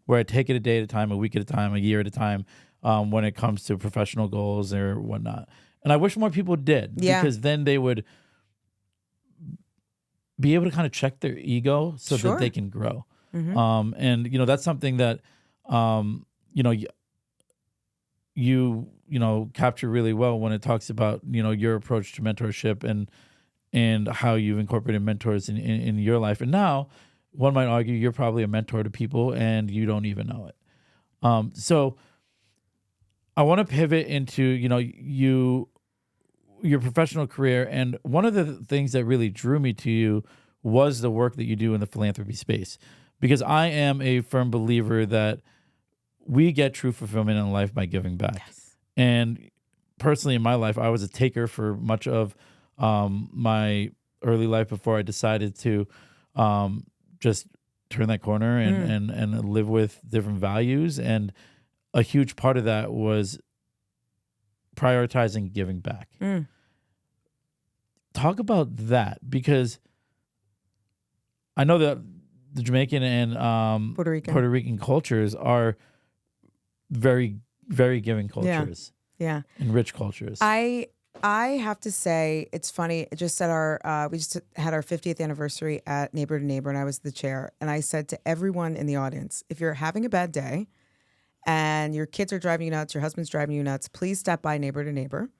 Speaker 2: where I take it a day at a time, a week at a time, a year at a time, when it comes to professional goals or whatnot. And I wish more people did, because then they would be able to kind of check their ego so that they can grow. And, you know, that's something that, you know, you capture really well when it talks about, you know, your approach to mentorship and how you've incorporated mentors in your life. And now one might argue you're probably a mentor to people and you don't even know it. So I want to pivot into, you know, your professional career. And one of the things that really drew me to you was the work that you do in the philanthropy space, because I am a firm believer that we get true fulfillment in life by giving back. And personally in my life, I was a taker for much of my early life before I decided to just turn that corner and live with different values. And a huge part of that was prioritizing giving back. Talk about that, because I know that the Jamaican and Puerto Rican cultures are very, very giving cultures.
Speaker 3: Yeah.
Speaker 2: And rich cultures.
Speaker 3: I have to say, it's funny. Just at we just had our 50th anniversary at Neighbor to Neighbor, and I was the chair. And I said to everyone in the audience, if you're having a bad day and your kids are driving you nuts, your husband's driving you nuts, please stop by Neighbor to Neighbor.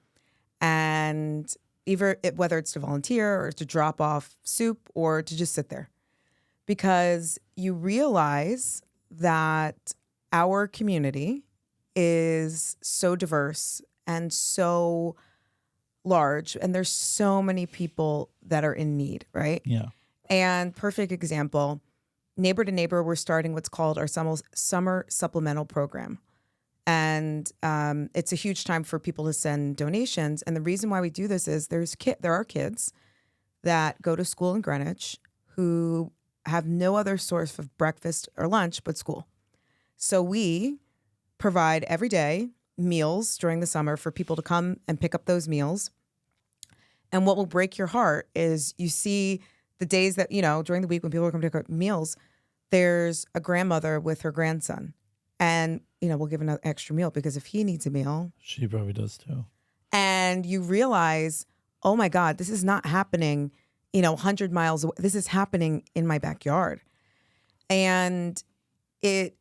Speaker 3: And whether it's to volunteer or to drop off soup or to just sit there, because you realize that our community is so diverse and so large, and there's so many people that are in need, right?
Speaker 2: Yeah.
Speaker 3: And perfect example, Neighbor to Neighbor, we're starting what's called our summer supplemental program. And it's a huge time for people to send donations. And the reason why we do this is there are kids that go to school in Greenwich who have no other source of breakfast or lunch but school. So we provide every day meals during the summer for people to come and pick up those meals. And what will break your heart is you see the days that, you know, during the week when people come to pick up meals, there's a grandmother with her grandson. And, you know, we'll give another extra meal because if he needs a meal.
Speaker 2: She probably does too.
Speaker 3: And you realize, oh my God, this is not happening, you know, 100 miles away. This is happening in my backyard. And it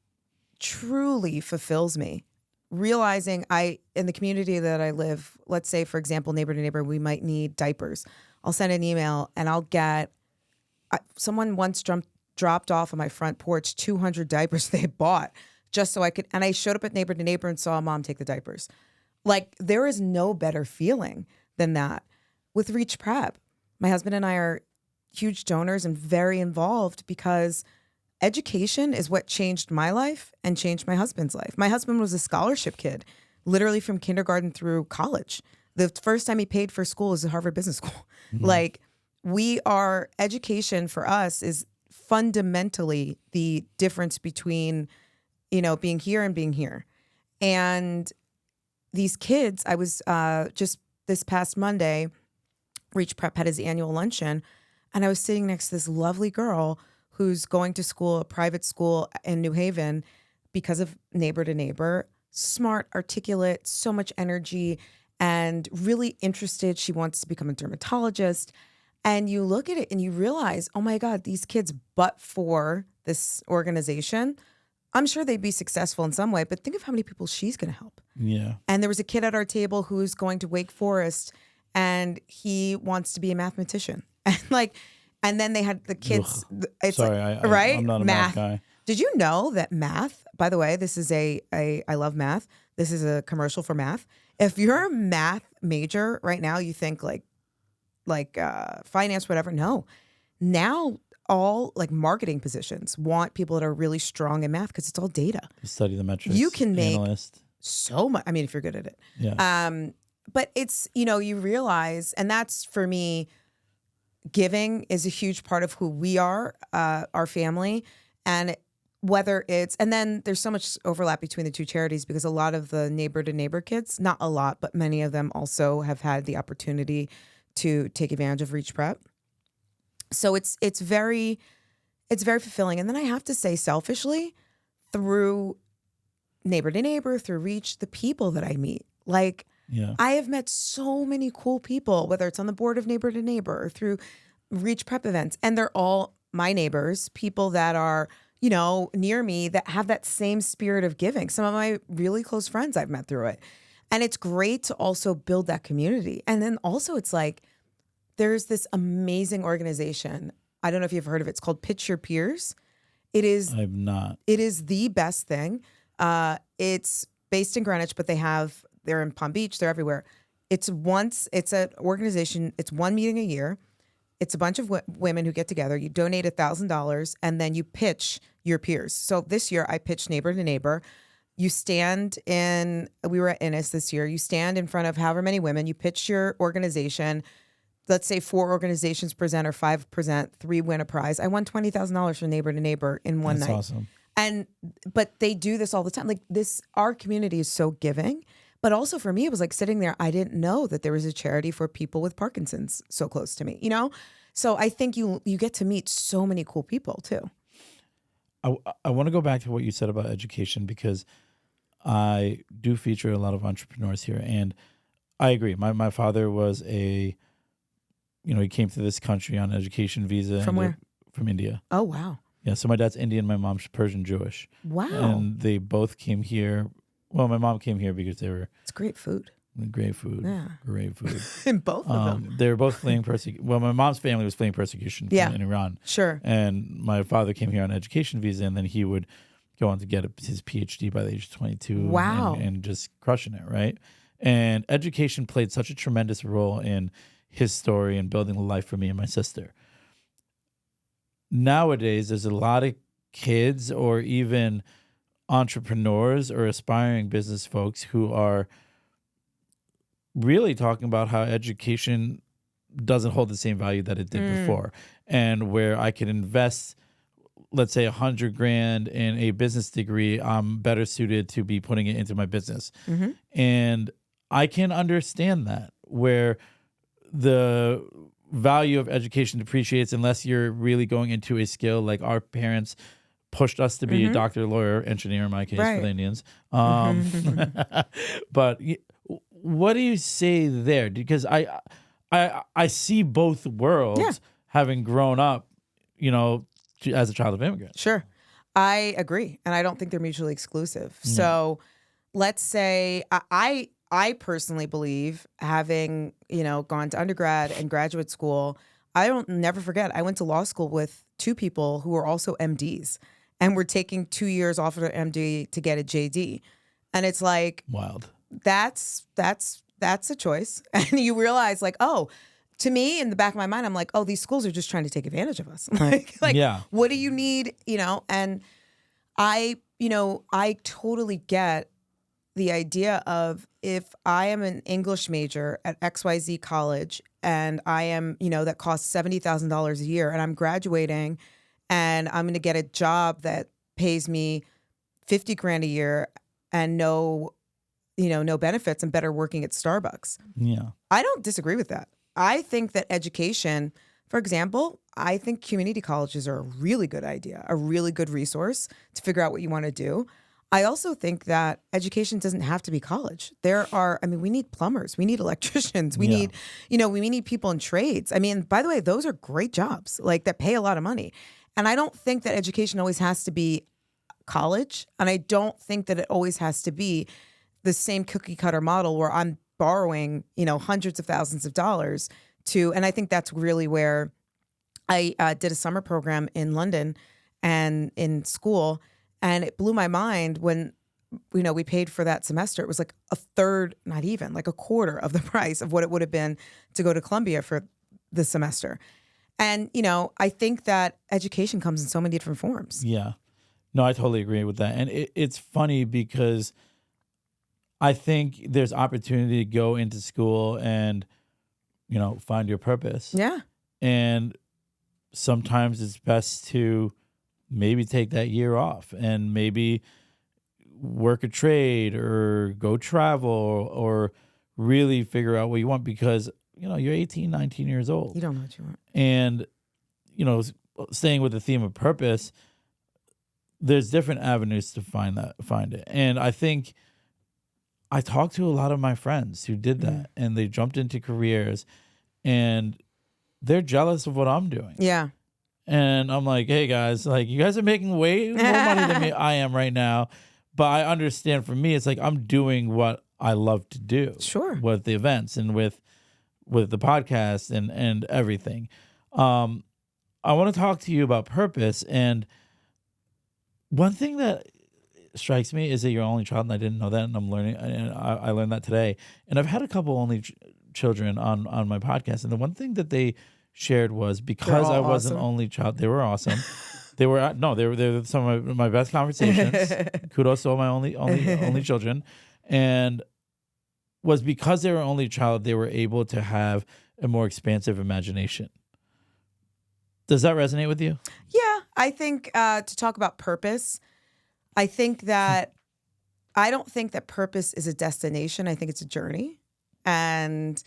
Speaker 3: truly fulfills me. Realizing in the community that I live, let's say, for example, Neighbor to Neighbor, we might need diapers. I'll send an email and I'll get, someone once dropped off on my front porch 200 diapers they bought just so I could, and I showed up at Neighbor to Neighbor and saw a mom take the diapers. Like, there is no better feeling than that. With Reach Prep, my husband and I are huge donors and very involved because education is what changed my life and changed my husband's life. My husband was a scholarship kid, literally from kindergarten through college. The first time he paid for school was at Harvard Business School. Like, education for us is fundamentally the difference between, being here and being here. And these kids, I was just this past Monday, Reach Prep had his annual luncheon, and I was sitting next to this lovely girl who's going to school, a private school in New Haven, because of Neighbor to Neighbor. Smart, articulate, so much energy, and really interested. She wants to become a dermatologist. And you look at it and you realize, oh my God, these kids, but for this organization, I'm sure they'd be successful in some way, but think of how many people she's going to help.
Speaker 2: Yeah.
Speaker 3: And there was a kid at our table who's going to Wake Forest, and he wants to be a mathmatician. And then they had the kids. It's
Speaker 2: Sorry,
Speaker 3: right?
Speaker 2: I'm not a math guy.
Speaker 3: Did you know that math, by the way, this is I love math. This is a commercial for math. If you're a math major right now, you think like finance, whatever. No. Now all like marketing positions want people that are really strong in math because it's all data.
Speaker 2: You study the metrics.
Speaker 3: You can make
Speaker 2: analyst.
Speaker 3: so much. I mean, if you're good at it.
Speaker 2: Yeah.
Speaker 3: But it's, you realize, and that's for me, giving is a huge part of who we are, our family. And whether it's, and then there's so much overlap between the two charities because a lot of the Neighbor to Neighbor kids, not a lot, but many of them also have had the opportunity to take advantage of Reach Prep. So it's very fulfilling. And then I have to say, selfishly, through Neighbor to Neighbor, through Reach, the people that I meet, like,
Speaker 2: yeah.
Speaker 3: I have met so many cool people, whether it's on the board of Neighbor to Neighbor or through Reach Prep events, and they're all my neighbors, people that are, near me that have that same spirit of giving. Some of my really close friends I've met through it. And it's great to also build that community. And then also it's like, there's this amazing organization. I don't know if you've heard of it. It's called Pitch Your Peers.
Speaker 2: I've not.
Speaker 3: It is the best thing. It's based in Greenwich, but they're in Palm Beach. They're everywhere. It's an organization. It's one meeting a year. It's a bunch of women who get together. You donate $1,000 and then you pitch your peers. So this year I pitched Neighbor to Neighbor. We were at Innis this year. You stand in front of however many women. You pitch your organization. Let's say 4 organizations present or 5 present, 3 win a prize. I won $20,000 from Neighbor to Neighbor in one night.
Speaker 2: That's awesome.
Speaker 3: But they do this all the time. Like this, our community is so giving. But also for me, it was like sitting there. I didn't know that there was a charity for people with Parkinson's so close to me, So I think you get to meet so many cool people too.
Speaker 2: I want to go back to what you said about education because I do feature a lot of entrepreneurs here. And I agree. My father was he came to this country on an education visa.
Speaker 3: From where?
Speaker 2: From India.
Speaker 3: Oh, wow.
Speaker 2: Yeah. So my dad's Indian. My mom's Persian Jewish.
Speaker 3: Wow.
Speaker 2: And they both came here. Well, my mom came here because they were...
Speaker 3: It's great food.
Speaker 2: Great food.
Speaker 3: Yeah.
Speaker 2: Great food.
Speaker 3: In both of them.
Speaker 2: They were both fleeing persecution. Well, my mom's family was fleeing persecution in Iran.
Speaker 3: Sure.
Speaker 2: And my father came here on an education visa, and then he would go on to get his PhD by the age of 22.
Speaker 3: Wow.
Speaker 2: And just crushing it, right? And education played such a tremendous role in his story and building a life for me and my sister. Nowadays, there's a lot of kids or even entrepreneurs or aspiring business folks who are really talking about how education doesn't hold the same value that it did before, and where I could invest, let's say, $100,000 in a business degree, I'm better suited to be putting it into my business.
Speaker 3: Mm-hmm.
Speaker 2: And I can understand that, where the value of education depreciates unless you're really going into a skill like our parents pushed us to be a doctor, lawyer, engineer in my case for the Indians. But what do you say there? Because I see both worlds having grown up, as a child of immigrants.
Speaker 3: Sure. I agree. And I don't think they're mutually exclusive. Yeah. So let's say I personally believe, having, gone to undergrad and graduate school, I don't never forget, I went to law school with 2 people who were also MDs. And we're taking 2 years off of an MD to get a JD. And it's like,
Speaker 2: wild.
Speaker 3: That's a choice. And you realize like, oh, to me, in the back of my mind, I'm like, oh, these schools are just trying to take advantage of us.
Speaker 2: Yeah.
Speaker 3: What do you need? And I totally get the idea of, if I am an English major at XYZ college and I am, that costs $70,000 a year, and I'm graduating and I'm going to get a job that pays me 50 grand a year and no benefits, and better working at Starbucks.
Speaker 2: Yeah.
Speaker 3: I don't disagree with that. I think that education, for example, I think community colleges are a really good idea, a really good resource to figure out what you want to do. I also think that education doesn't have to be college. We need plumbers, we need electricians, we need people in trades. By the way, those are great jobs, that pay a lot of money. And I don't think that education always has to be college. And I don't think that it always has to be the same cookie cutter model where I'm borrowing, hundreds of thousands of dollars and I think that's really where I did a summer program in London and in school. And it blew my mind when, we paid for that semester. It was like a third, not even, like a quarter of the price of what it would have been to go to Columbia for the semester. And, I think that education comes in so many different forms.
Speaker 2: Yeah. No, I totally agree with that. And it's funny because I think there's opportunity to go into school and, find your purpose.
Speaker 3: Yeah.
Speaker 2: And sometimes it's best to maybe take that year off and maybe work a trade or go travel or really figure out what you want, because, you're 18, 19 years old.
Speaker 3: You don't know what you want.
Speaker 2: And, staying with the theme of purpose, there's different avenues to find it. And I think I talked to a lot of my friends who did that and they jumped into careers and they're jealous of what I'm doing.
Speaker 3: Yeah.
Speaker 2: And I'm like, hey guys, you guys are making way more money than me I am right now. But I understand, for me, it's like I'm doing what I love to do.
Speaker 3: Sure.
Speaker 2: With the events and with the podcast and everything. I want to talk to you about purpose. And one thing that strikes me is that you're only child, and I didn't know that, and I'm learning, and I learned that today. And I've had a couple only children on my podcast, and the one thing that they shared was, because I wasn't only child, they were awesome. They were some of my best conversations. Kudos to all my only children, and was because they were only child, they were able to have a more expansive imagination. Does that resonate with you?
Speaker 3: Yeah, I think to talk about purpose, I think that I don't think that purpose is a destination. I think it's a journey. And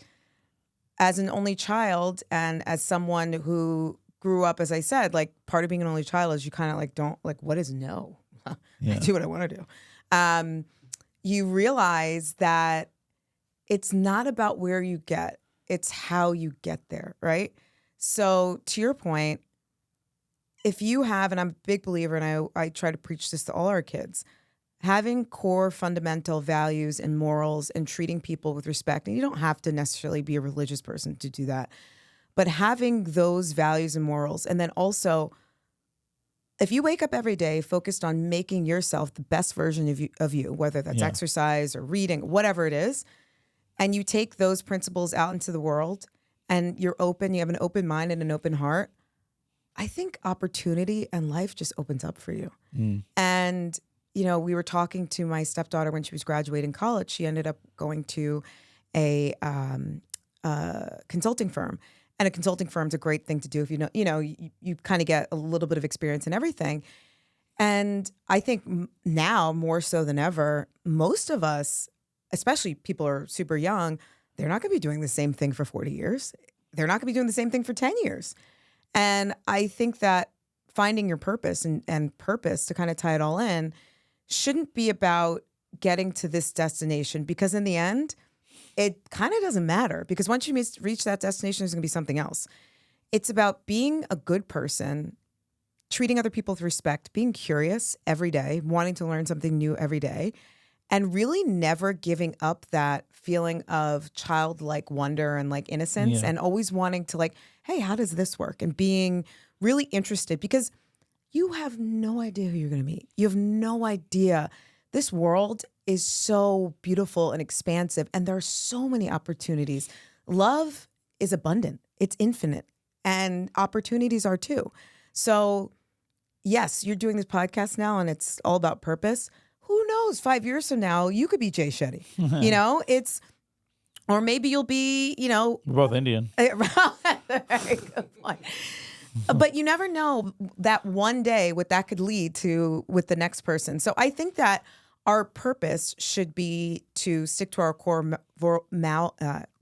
Speaker 3: as an only child and as someone who grew up, as I said, part of being an only child is you kind of don't, what is no?
Speaker 2: Yeah.
Speaker 3: I do what I want to do. You realize that it's not about where you get, it's how you get there, right? So to your point, if you have, and I'm a big believer, and I try to preach this to all our kids, having core fundamental values and morals and treating people with respect, and you don't have to necessarily be a religious person to do that, but having those values and morals, and then also, if you wake up every day focused on making yourself the best version of you, whether that's exercise or reading, whatever it is, and you take those principles out into the world and you're open, you have an open mind and an open heart, I think opportunity and life just opens up for you. And, we were talking to my stepdaughter when she was graduating college. She ended up going to a consulting firm. And a consulting firm's a great thing to do if you kind of get a little bit of experience in everything. And I think now more so than ever, most of us, especially people who are super young, they're not going to be doing the same thing for 40 years. They're not going to be doing the same thing for 10 years. And I think that finding your purpose and purpose, to kind of tie it all in, shouldn't be about getting to this destination, because in the end, it kind of doesn't matter, because once you reach that destination, there's going to be something else. It's about being a good person, treating other people with respect, being curious every day, wanting to learn something new every day, and really never giving up that feeling of childlike wonder and innocence, and always wanting to hey, how does this work? And being really interested, because you have no idea who you're going to meet. You have no idea. This world is so beautiful and expansive, and there are so many opportunities. Love is abundant. It's infinite. And opportunities are too. So yes, you're doing this podcast now and it's all about purpose. Who knows, 5 years from now, you could be Jay Shetty. Or maybe you'll be,
Speaker 2: We're both Indian.
Speaker 3: Very good point. But you never know that one day what that could lead to with the next person. So I think that our purpose should be to stick to our core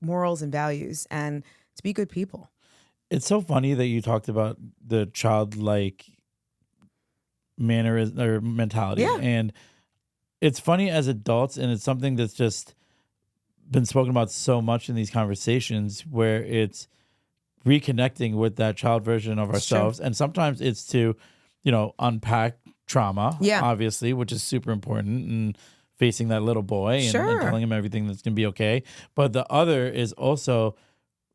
Speaker 3: morals and values and to be good people.
Speaker 2: It's so funny that you talked about the childlike mannerism or mentality.
Speaker 3: Yeah.
Speaker 2: And it's funny as adults, and it's something that's just been spoken about so much in these conversations, where it's reconnecting with that child version of ourselves. And sometimes it's to, unpack trauma, obviously, which is super important, and facing that little boy and telling him everything that's going to be okay. But the other is also,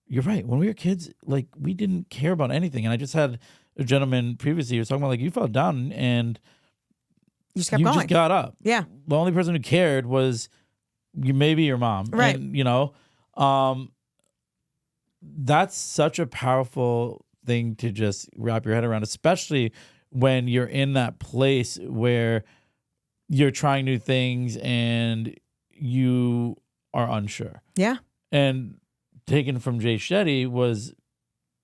Speaker 2: you're right. When we were kids, like, we didn't care about anything. And I just had a gentleman previously who was talking about, like, you fell down and
Speaker 3: you just kept going.
Speaker 2: Just got up.
Speaker 3: Yeah.
Speaker 2: The only person who cared was maybe your mom.
Speaker 3: Right.
Speaker 2: And, that's such a powerful thing to just wrap your head around, especially when you're in that place where you're trying new things and you are unsure.
Speaker 3: Yeah.
Speaker 2: And taken from Jay Shetty was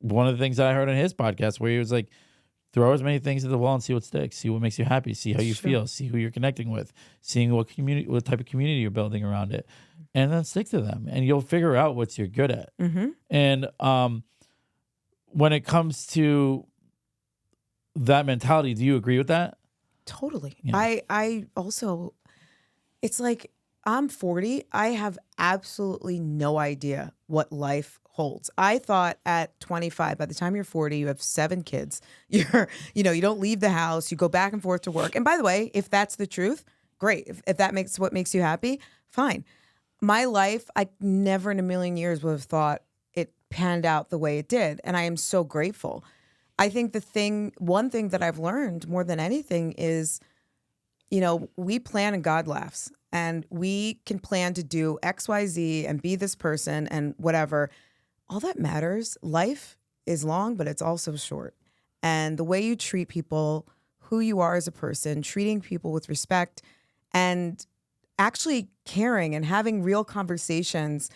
Speaker 2: one of the things that I heard on his podcast, where he was like, throw as many things at the wall and see what sticks, see what makes you happy, see how you feel, see who you're connecting with, seeing what type of community you're building around it, and then stick to them, and you'll figure out what you're good at.
Speaker 3: Mm-hmm.
Speaker 2: And when it comes to that mentality, do you agree with that?
Speaker 3: Totally.
Speaker 2: Yeah.
Speaker 3: I also, it's like, I'm 40. I have absolutely no idea what life holds. I thought at 25, by the time you're 40, you have 7 kids. You don't leave the house. You go back and forth to work. And by the way, if that's the truth, great. If that makes what makes you happy, fine. My life, I never in a million years would have thought it panned out the way it did. And I am so grateful. I think one thing that I've learned more than anything is, we plan and God laughs. And we can plan to do X, Y, Z and be this person and whatever. All that matters, life is long, but it's also short. And the way you treat people, who you are as a person, treating people with respect, and actually caring and having real conversations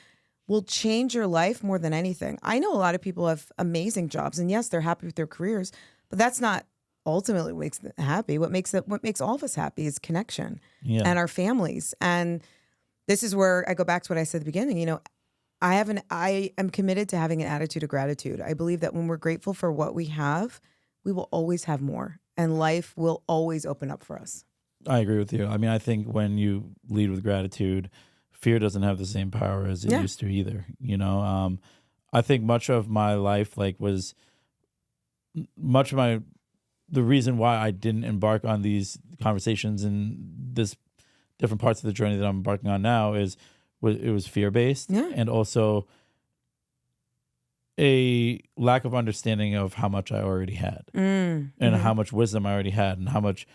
Speaker 3: will change your life more than anything. I know a lot of people have amazing jobs, and yes, they're happy with their careers, but that's not ultimately what makes them happy. What makes all of us happy is connection and our families. And this is where I go back to what I said at the beginning. I am committed to having an attitude of gratitude. I believe that when we're grateful for what we have, we will always have more, and life will always open up for us.
Speaker 2: I agree with you. I mean, I think when you lead with gratitude, fear doesn't have the same power as it used to either. I think much of my life, was much of the reason why I didn't embark on these conversations and this different parts of the journey that I'm embarking on now it was fear-based, and also a lack of understanding of how much I already had, and how much wisdom I already had, and how much,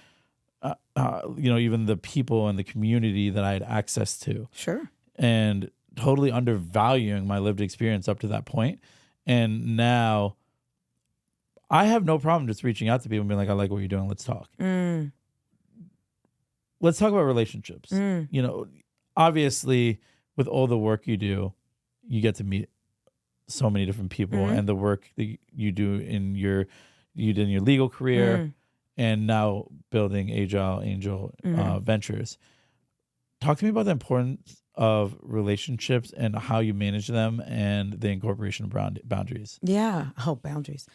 Speaker 2: even the people and the community that I had access to.
Speaker 3: Sure.
Speaker 2: And totally undervaluing my lived experience up to that point. And now I have no problem just reaching out to people and being like, I like what you're doing. Let's talk. Let's talk about relationships. Obviously, with all the work you do, you get to meet so many different people, and the work that you do in your legal career, and now building Agile Angel Ventures. Talk to me about the importance of relationships and how you manage them, and the incorporation of boundaries. Yeah.
Speaker 3: Oh, boundaries.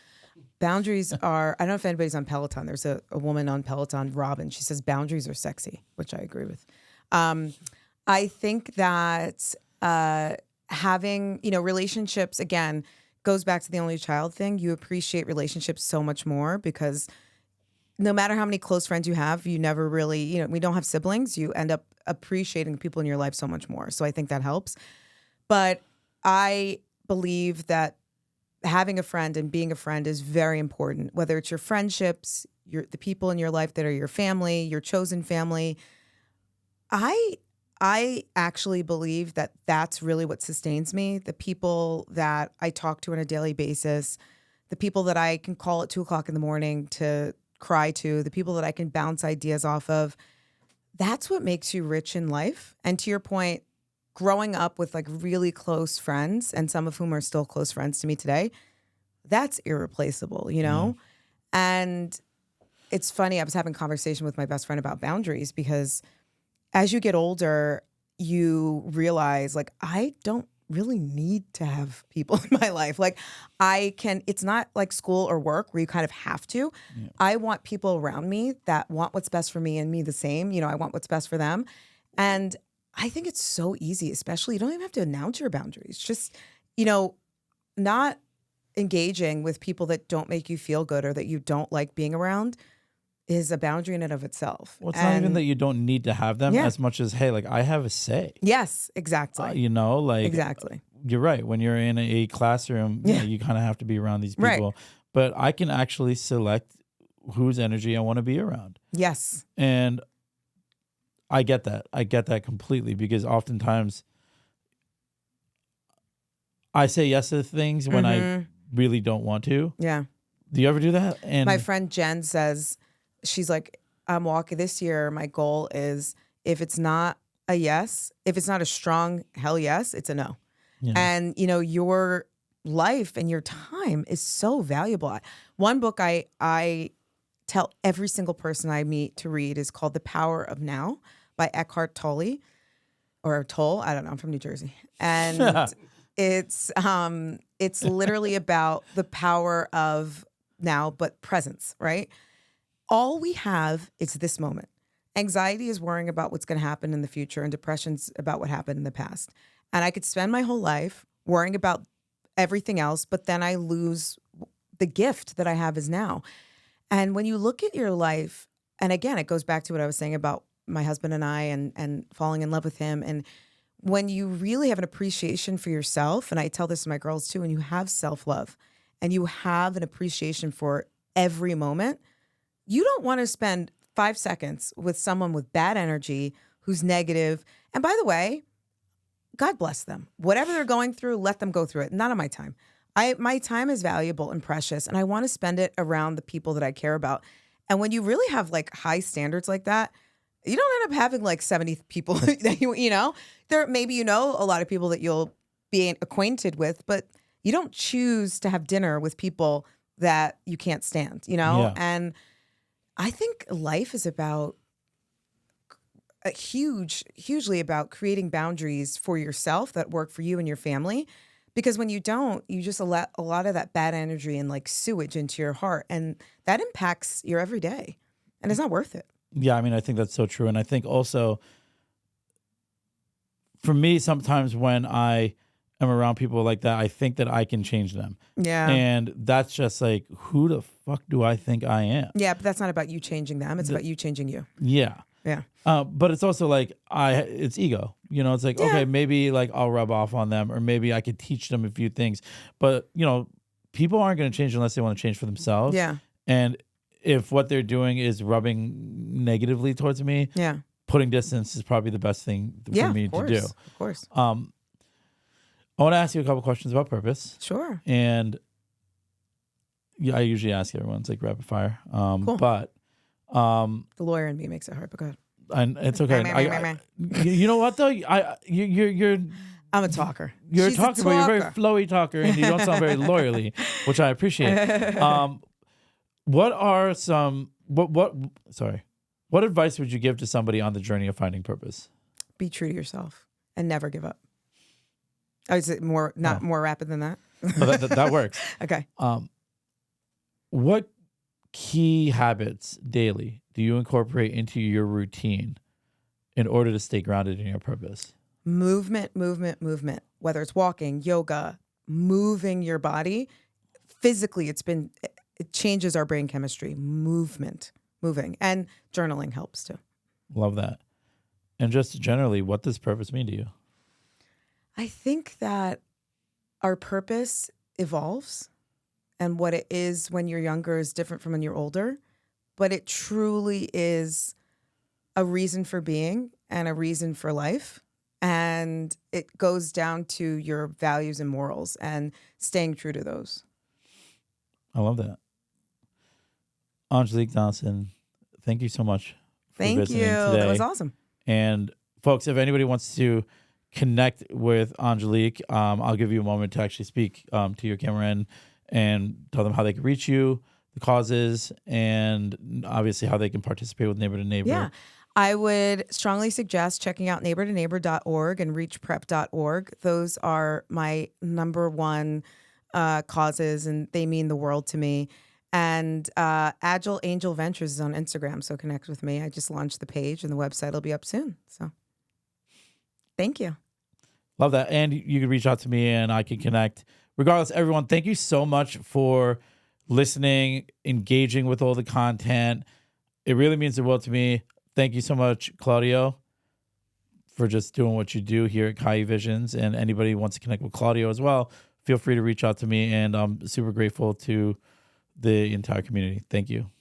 Speaker 3: Boundaries are, I don't know if anybody's on Peloton. There's a woman on Peloton, Robin. She says boundaries are sexy, which I agree with. I think that having, relationships, again, goes back to the only child thing. You appreciate relationships so much more because no matter how many close friends you have, you never really, we don't have siblings. You end up appreciating people in your life so much more. So I think that helps. But I believe that having a friend and being a friend is very important, whether it's your friendships, the people in your life that are your family, your chosen family. I I actually believe that that's really what sustains me. The people that I talk to on a daily basis, the people that I can call at 2:00 in the morning to cry to, the people that I can bounce ideas off of, that's what makes you rich in life. And to your point, growing up with like really close friends, and some of whom are still close friends to me today, that's irreplaceable, you know? And it's funny, I was having a conversation with my best friend about boundaries because as you get older, you realize like, I don't really need to have people in my life. Like it's not like school or work where you kind of have to. Yeah. I want people around me that want what's best for me and me the same. You know, I want what's best for them. And I think it's so easy, especially you don't even have to announce your boundaries. Just, you know, not engaging with people that don't make you feel good or that you don't like being around is a boundary in and of itself.
Speaker 2: Well, it's not even that you don't need to have them as much as, hey, like I have a say.
Speaker 3: Yes, exactly.
Speaker 2: You know, like
Speaker 3: exactly.
Speaker 2: You're right. When you're in a classroom, you kind of have to be around these people. Right. But I can actually select whose energy I want to be around.
Speaker 3: Yes.
Speaker 2: And I get that. I get that completely because oftentimes I say yes to things when I really don't want to.
Speaker 3: Yeah.
Speaker 2: Do you ever do that? And
Speaker 3: my friend Jen says, she's like, I'm walking this year. My goal is if it's not a yes, if it's not a strong hell yes, it's a no. Yeah. And, you know, your life and your time is so valuable. One book I tell every single person I meet to read is called The Power of Now by Eckhart Tolle or Tolle. I don't know. I'm from New Jersey. And it's literally about the power of now, but presence, right? All we have is this moment. Anxiety is worrying about what's going to happen in the future, and depression's about what happened in the past. And I could spend my whole life worrying about everything else, but then I lose the gift that I have is now. And when you look at your life, and again, it goes back to what I was saying about my husband and I and falling in love with him. And when you really have an appreciation for yourself, and I tell this to my girls too, and you have self-love and you have an appreciation for every moment, you don't want to spend 5 seconds with someone with bad energy who's negative. And by the way, God bless them. Whatever they're going through, let them go through it. None of my time. My time is valuable and precious, and I want to spend it around the people that I care about. And when you really have like high standards like that, you don't end up having like 70 people that you know. There maybe you know a lot of people that you'll be acquainted with, but you don't choose to have dinner with people that you can't stand, you know? Yeah. And I think life is about hugely about creating boundaries for yourself that work for you and your family. Because when you don't, you just let a lot of that bad energy and like sewage into your heart. And that impacts your everyday. And it's not worth it.
Speaker 2: Yeah, I mean, I think that's so true. And I think also, for me, sometimes when I am around people like that, I think that I can change them.
Speaker 3: Yeah.
Speaker 2: And that's just like, who the fuck do I think I am?
Speaker 3: Yeah, but that's not about you changing them. It's about you changing you.
Speaker 2: Yeah.
Speaker 3: Yeah.
Speaker 2: But it's also like, it's ego. You know, it's like, okay, maybe like I'll rub off on them or maybe I could teach them a few things. But, you know, people aren't going to change unless they want to change for themselves.
Speaker 3: Yeah.
Speaker 2: And if what they're doing is rubbing negatively towards me, putting distance is probably the best thing for me to do.
Speaker 3: Of course.
Speaker 2: I want to ask you a couple questions about purpose.
Speaker 3: Sure.
Speaker 2: And I usually ask everyone, it's like rapid fire.
Speaker 3: Cool.
Speaker 2: But
Speaker 3: the lawyer in me makes it hard, but go ahead.
Speaker 2: And it's okay. You know what though? You're
Speaker 3: I'm a talker.
Speaker 2: You're
Speaker 3: She's
Speaker 2: a talker, but you're a very flowy talker, and you don't sound very lawyerly, which I appreciate. What are some what advice would you give to somebody on the journey of finding purpose?
Speaker 3: Be true to yourself and never give up. Oh, is it more rapid than that?
Speaker 2: No, that works.
Speaker 3: Okay.
Speaker 2: What key habits daily do you incorporate into your routine in order to stay grounded in your purpose?
Speaker 3: Movement. Whether it's walking, yoga, moving your body. Physically, it changes our brain chemistry. Moving. And journaling helps too.
Speaker 2: Love that. And just generally, what does purpose mean to you?
Speaker 3: I think that our purpose evolves, and what it is when you're younger is different from when you're older, but it truly is a reason for being. and a reason for life. And it goes down to your values and morals and staying true to those.
Speaker 2: I love that. Angelique Dawson, thank you so much for visiting today.
Speaker 3: That was awesome.
Speaker 2: And folks, if anybody wants to connect with Angelique, I'll give you a moment to actually speak to your camera and tell them how they can reach you, the causes, and obviously how they can participate with Neighbor to Neighbor.
Speaker 3: Yeah. I would strongly suggest checking out neighbortoneighbor.org and reachprep.org. Those are my number one causes, and they mean the world to me. And Agile Angel Ventures is on Instagram, so connect with me. I just launched the page, and the website will be up soon. So thank you.
Speaker 2: Love that. And you can reach out to me, and I can connect. Regardless, everyone, thank you so much for listening, engaging with all the content. It really means the world to me. Thank you so much, Claudio, for just doing what you do here at Kai Visions. And anybody who wants to connect with Claudio as well, feel free to reach out to me. And I'm super grateful to the entire community. Thank you.